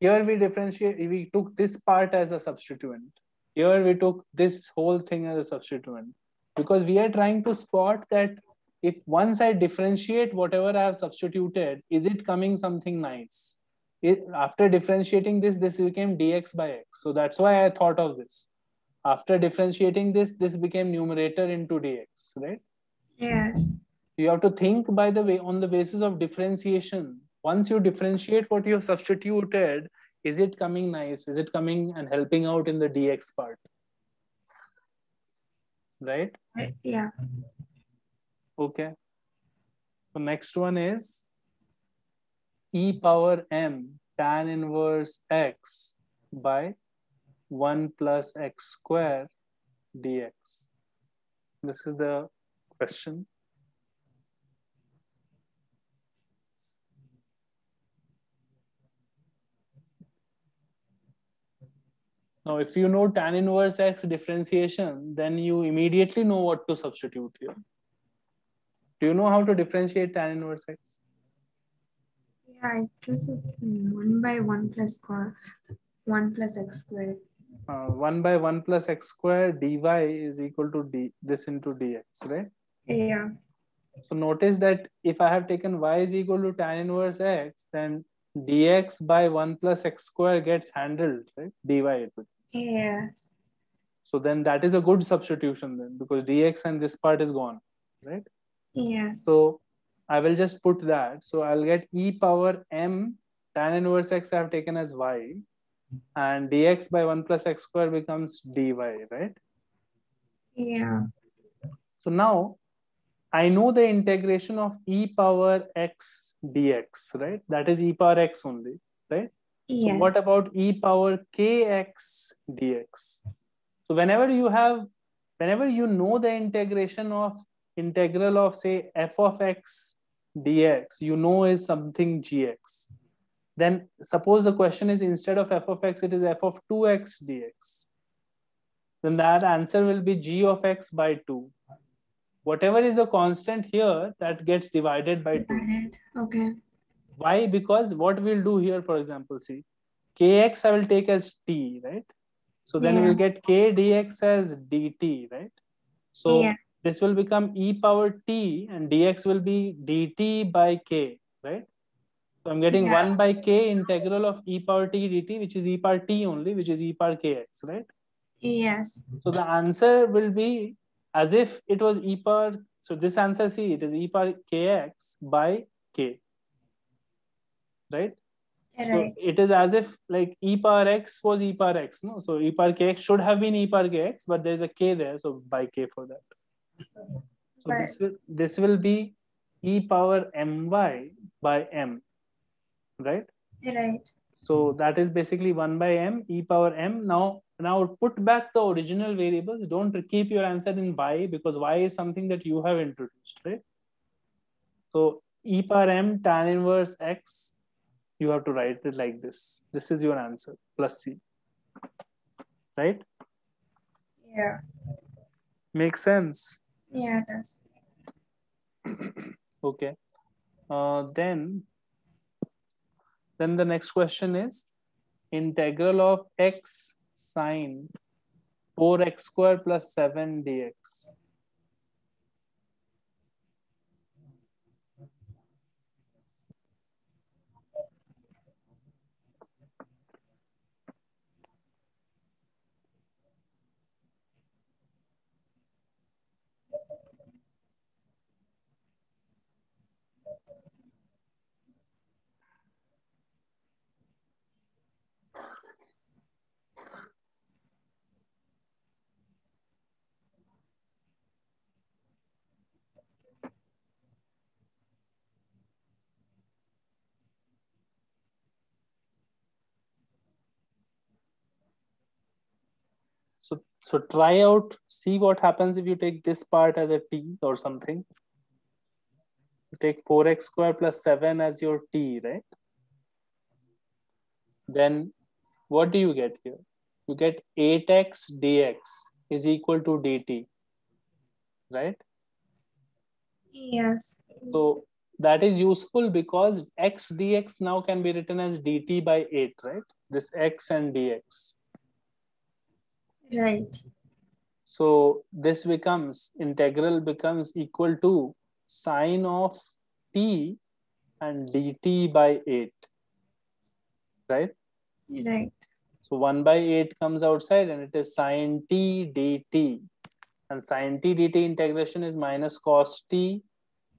we differentiate, we took this part as a substituent. Here we took this whole thing as a substituent because we are trying to spot that if once I differentiate whatever I have substituted, is it coming something nice? After differentiating this became dx by x. So that's why I thought of this. After differentiating this, this became numerator into dx, right? Yes. You have to think, by the way, on the basis of differentiation. Once you differentiate what you have substituted, is it coming nice? Is it coming and helping out in the dx part? Right? Yeah. Okay. So next one is e power m tan inverse x by 1 plus x square dx. This is the question. Now, if you know tan inverse x differentiation, then you immediately know what to substitute here. Do you know how to differentiate tan inverse x? Yeah, I guess it's 1 by 1 plus 1 plus x squared. 1 by 1 plus x square dy is equal to this into dx, right? Yeah. So notice that if I have taken y is equal to tan inverse x, then dx by 1 plus x square gets handled, right? Dy. Yes. So then that is a good substitution then, because dx and this part is gone, right? Yes. So I will just put that. So I'll get e power m tan inverse x I have taken as y, and dx by 1 plus x square becomes dy, right? Yeah. So now I know the integration of e power x dx, right? That is e power x only, right? So Yeah. what about e power kx dx? So whenever you know the integral of say f of x dx, you know is something gx. Then suppose the question is instead of f of x, it is f of 2x dx. Then that answer will be g of x by 2. Whatever is the constant here, that gets divided by 2. Okay. Why? Because what we'll do here, for example, see, kx I will take as t, right? So then we'll get k dx as dt, right? So this will become e power t and dx will be dt by k, right? So I'm getting 1 by k integral of e power t dt, which is e power t only, which is e power kx, right? Yes. So the answer will be as if it was e power, so this answer, see, it is e power kx by k, right? So it is as if like e power x was e power x, no? So e power kx should have been e power kx, but there's a k there, so by k for that. So this will be e power my by m, right? Right. So that is basically 1 by m e power m. Now put back the original variables. Don't keep your answer in y, because y is something that you have introduced, right? So e power m tan inverse x, you have to write it like this. This is your answer, plus c, right? Yeah. Makes sense? Yeah, it does. Okay. Then the next question is integral of x sine 4x square plus 7 dx. So try out, see what happens if you take this part as a t or something. You take 4x square plus 7 as your t, right? Then what do you get here? You get 8x dx is equal to dt, right? Yes. So that is useful because x dx now can be written as dt by 8, right? This x and dx. Right. So this becomes, integral becomes equal to sine of t and dt by 8, right? Right. So 1 by 8 comes outside and it is sine t dt. And sine t dt integration is minus cos t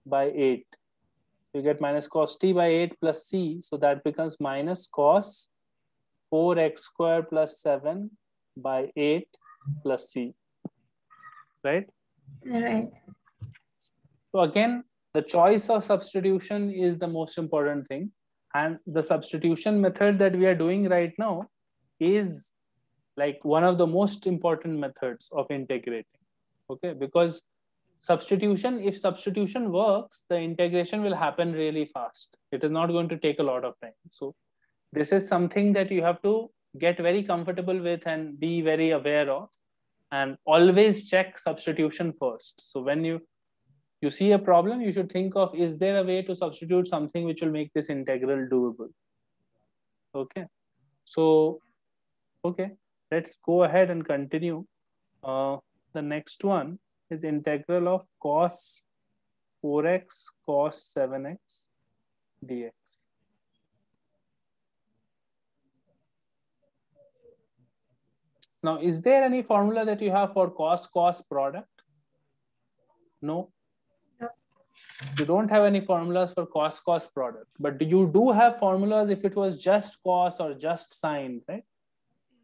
by 8. You get minus cos t by 8 plus c. So that becomes minus cos 4x square plus 7 by 8 plus c. Right? Right. So again, the choice of substitution is the most important thing. And the substitution method that we are doing right now is like one of the most important methods of integrating. Okay, because substitution, if substitution works, the integration will happen really fast. It is not going to take a lot of time. So this is something that you have to get very comfortable with and be very aware of, and always check substitution first. So when you see a problem, you should think of, is there a way to substitute something which will make this integral doable? Okay, so okay, let's go ahead and continue. The next one is integral of cos 4x cos 7x dx. Now, is there any formula that you have for cos product? No. No. You don't have any formulas for cos product, but you do have formulas if it was just cos or just sine, right?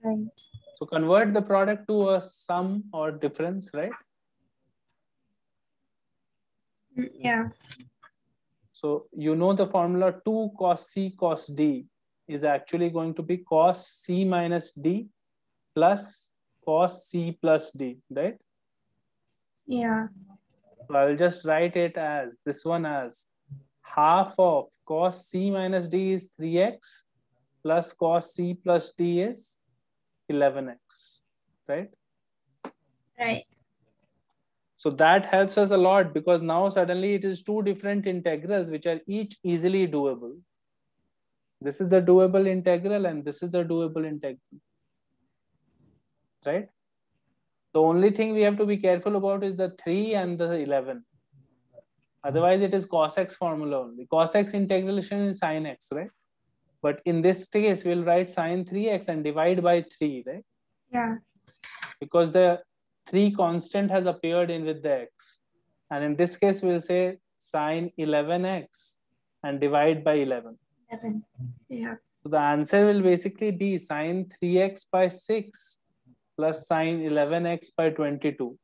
Right. So convert the product to a sum or difference, right? Yeah. So you know the formula 2 cos c cos d is actually going to be cos c minus d plus cos c plus d, right? Yeah. So I'll just write it as this one as half of cos c minus d is 3x plus cos c plus d is 11x, right? Right. So that helps us a lot because now suddenly it is two different integrals which are each easily doable. This is the doable integral and this is the doable integral, right? The only thing we have to be careful about is the 3 and the 11. Otherwise, it is cos x formula only. Cos x integration is sin x, right? But in this case, we'll write sin 3x and divide by 3, right? Yeah. Because the 3 constant has appeared in with the x. And in this case, we'll say sin 11x and divide by 11. 11. Yeah. So the answer will basically be sin 3x by 6 plus sin 11x by 22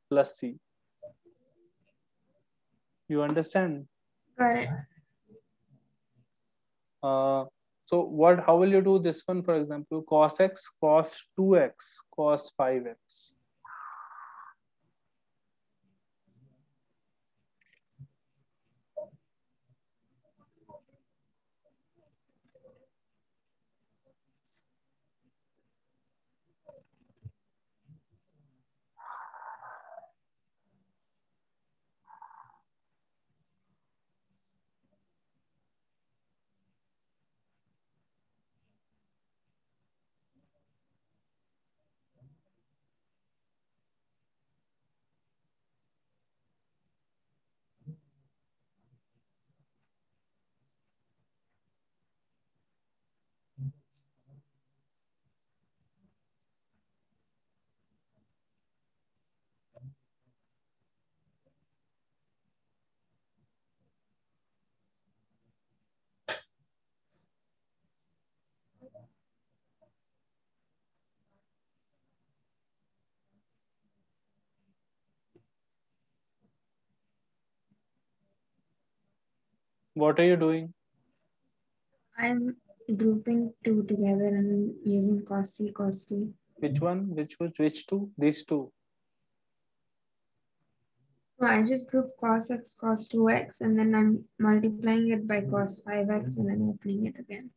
plus c. You understand? Got it. So how will you do this one? For example, cos x, cos 2x, cos 5x. What are you doing? I'm grouping two together and then using cos C, cos T. Which one? Which two? These two. No, I just group cos x, cos 2x, and then I'm multiplying it by cos 5x and then opening it again.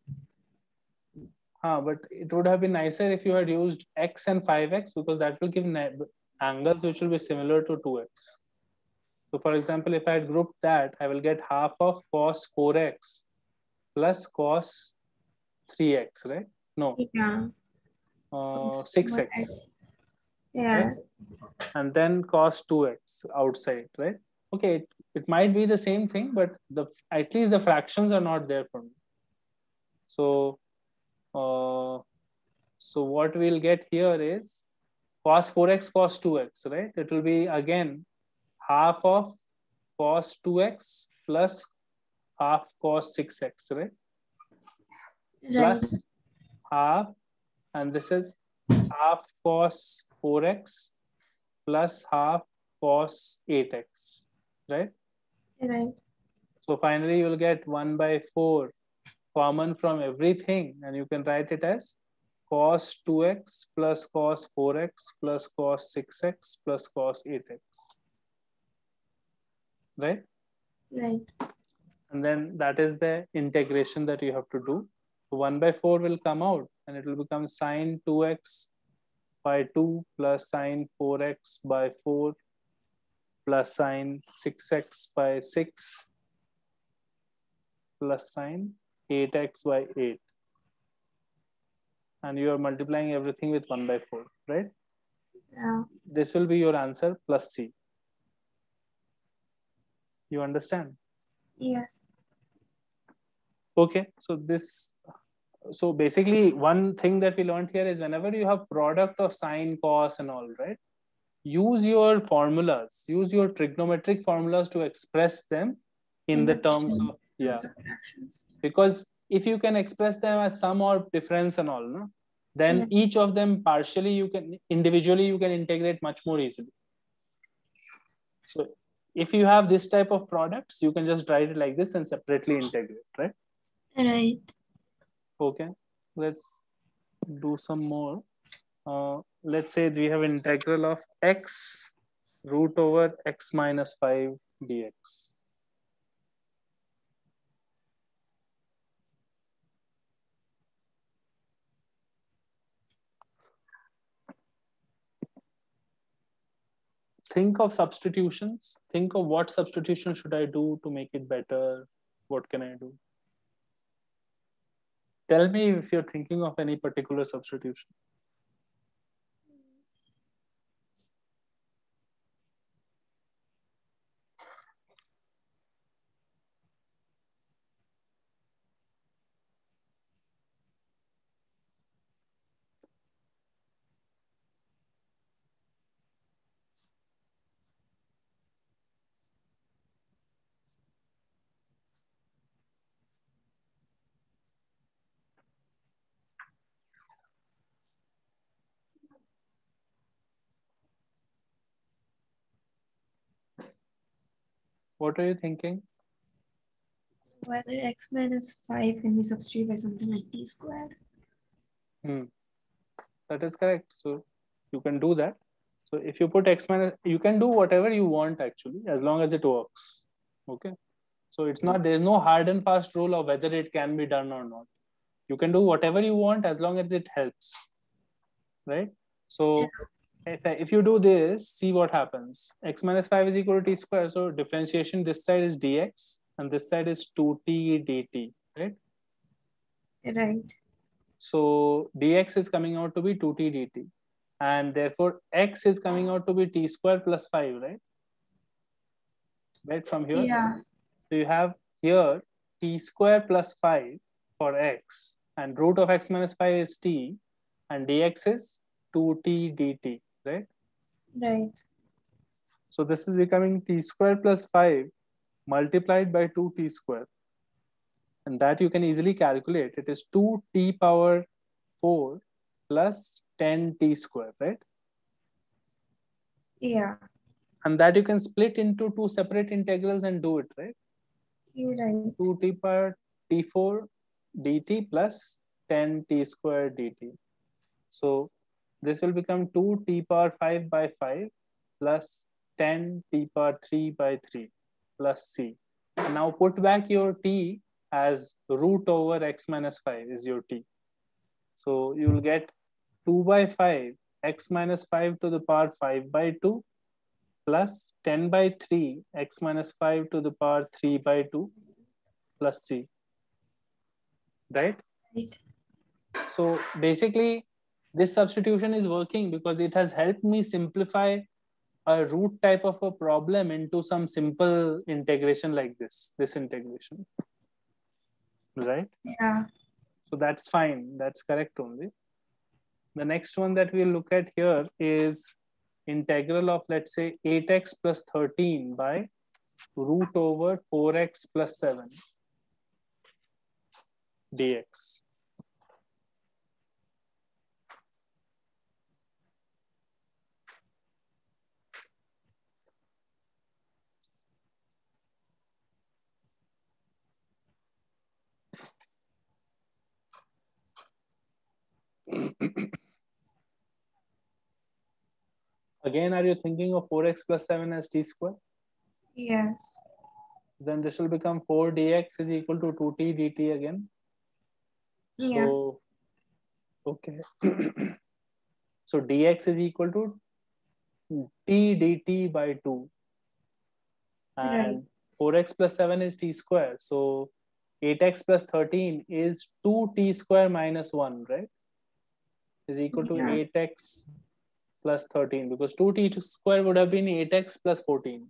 But it would have been nicer if you had used x and 5x because that will give angles which will be similar to 2x. So for example, if I had grouped that, I will get half of cos 4x plus cos 3x, right? No. Yeah. 6x. Yeah. Yes? And then cos 2x outside, right? Okay, it might be the same thing, but at least the fractions are not there for me. So So what we'll get here is cos 4x cos 2x, right? It will be again half of cos 2x plus half cos 6x, right? Right. Plus half, and this is half cos 4x plus half cos 8x, right? Right. So finally you will get 1 by 4 common from everything, and you can write it as cos 2x plus cos 4x plus cos 6x plus cos 8x, right? Right. And then that is the integration that you have to do. So 1 by 4 will come out, and it will become sine 2x by 2 plus sine 4x by 4 plus sine 6x by 6 plus sine 8x by 8. And you are multiplying everything with 1 by 4, right? Yeah. This will be your answer plus C. You understand? Yes. Okay, so basically one thing that we learned here is whenever you have product of sine, cos and all, right? Use your formulas, use your trigonometric formulas to express them in the terms of, yeah. Subtractions. Because if you can express them as sum or difference and all, no? Then Yeah. each of them partially you can, individually you can integrate much more easily. So if you have this type of products, you can just write it like this and separately integrate, right? Right. Okay, let's do some more. Let's say we have integral of x root over x minus 5 dx. Think of substitutions. Think of what substitution should I do to make it better? What can I do? Tell me if you're thinking of any particular substitution. What are you thinking? Whether x minus 5 can be substituted by something like t squared. That is correct. So you can do that. So if you put x minus, you can do whatever you want actually, as long as it works. Okay. So it's not, there's no hard and fast rule of whether it can be done or not. You can do whatever you want as long as it helps, right? So if you do this, see what happens. X minus 5 is equal to t square. So differentiation, this side is dx and this side is 2t dt, right? Right. So dx is coming out to be 2t dt. And therefore x is coming out to be t square plus 5, right? Right from here. Yeah. So you have here t square plus 5 for x, and root of x minus 5 is t, and dx is 2t dt, right? Right. So this is becoming t square plus 5 multiplied by 2t square. And that you can easily calculate. It is 2t power 4 plus 10t square, right? Yeah. And that you can split into two separate integrals and do it, right? You're right. 2t power t4 dt plus 10t square dt. So this will become 2t power 5 by 5 plus 10t power 3 by 3 plus c. And now put back your t as root over x minus 5 is your t. So you will get 2 by 5 x minus 5 to the power 5 by 2 plus 10 by 3 x minus 5 to the power 3 by 2 plus c, right? Right. So basically this substitution is working because it has helped me simplify a root type of a problem into some simple integration like this integration, right? Yeah. So that's fine, that's correct only. the next one that we'll look at here is integral of, let's say, 8x plus 13 by root over 4x plus 7 dx. Again, are you thinking of 4x plus 7 as t square? Yes. Then this will become 4 dx is equal to 2t dt again. Yeah. So, okay. So dx is equal to t dt by 2. Right. And 4x plus 7 is t square. So 8x plus 13 is 2t square minus 1, right? Is equal to Yeah. 8x plus 13, because 2t square would have been 8x plus 14.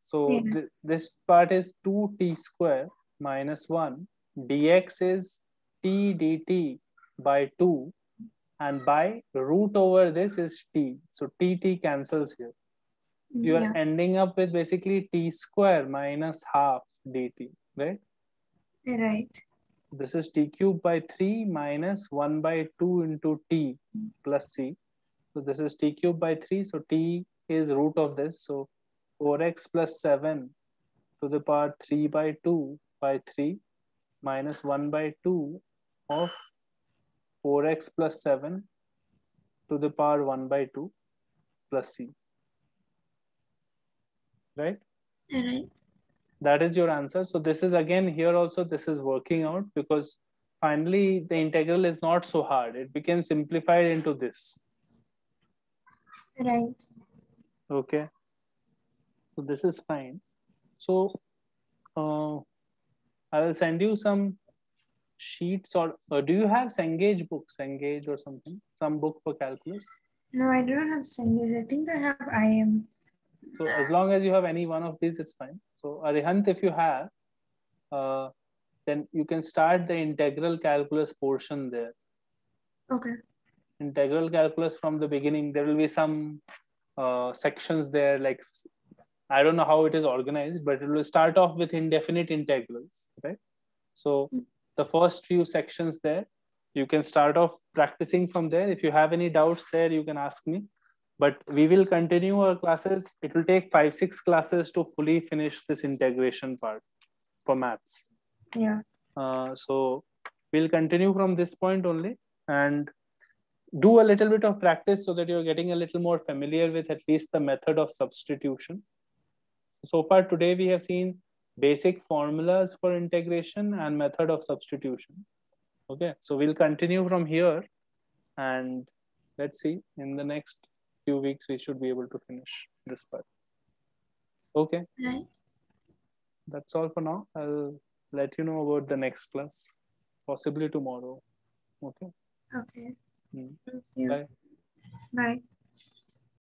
So Yeah. this part is 2t square minus 1. Dx is t dt by 2. And by root over this is t. So t cancels here. You are Yeah. ending up with basically t square minus half dt, right? Right. This is t cube by 3 minus 1 by 2 into t plus c. So this is t cube by 3. So t is root of this. So 4x plus 7 to the power 3 by 2 by 3 minus 1 by 2 of 4x plus 7 to the power 1 by 2 plus c. Right? Right. That is your answer. So this is again here also, this is working out because finally the integral is not so hard. It became simplified into this. Right. Okay. So this is fine. So I will send you some sheets, or do you have Cengage books, Cengage or something, some book for calculus? No, I don't have Cengage. I think I have IM. So as long as you have any one of these, it's fine. So Arihant, if you have, then you can start the integral calculus portion there. Okay. Integral calculus from the beginning. There will be some sections there, like I don't know how it is organized, but it will start off with indefinite integrals, right? So the first few sections there, you can start off practicing from there. If you have any doubts there, you can ask me. But we will continue our classes. It will take 5-6 classes to fully finish this integration part for maths. Yeah. So we'll continue from this point only and do a little bit of practice so that you're getting a little more familiar with at least the method of substitution. So far today, we have seen basic formulas for integration and method of substitution. Okay, so we'll continue from here and let's see, in the next few weeks, we should be able to finish this part. Okay, Right. that's all for now. I'll let you know about the next class, possibly tomorrow. Okay. Okay. Mm. Thank you. Bye. Bye.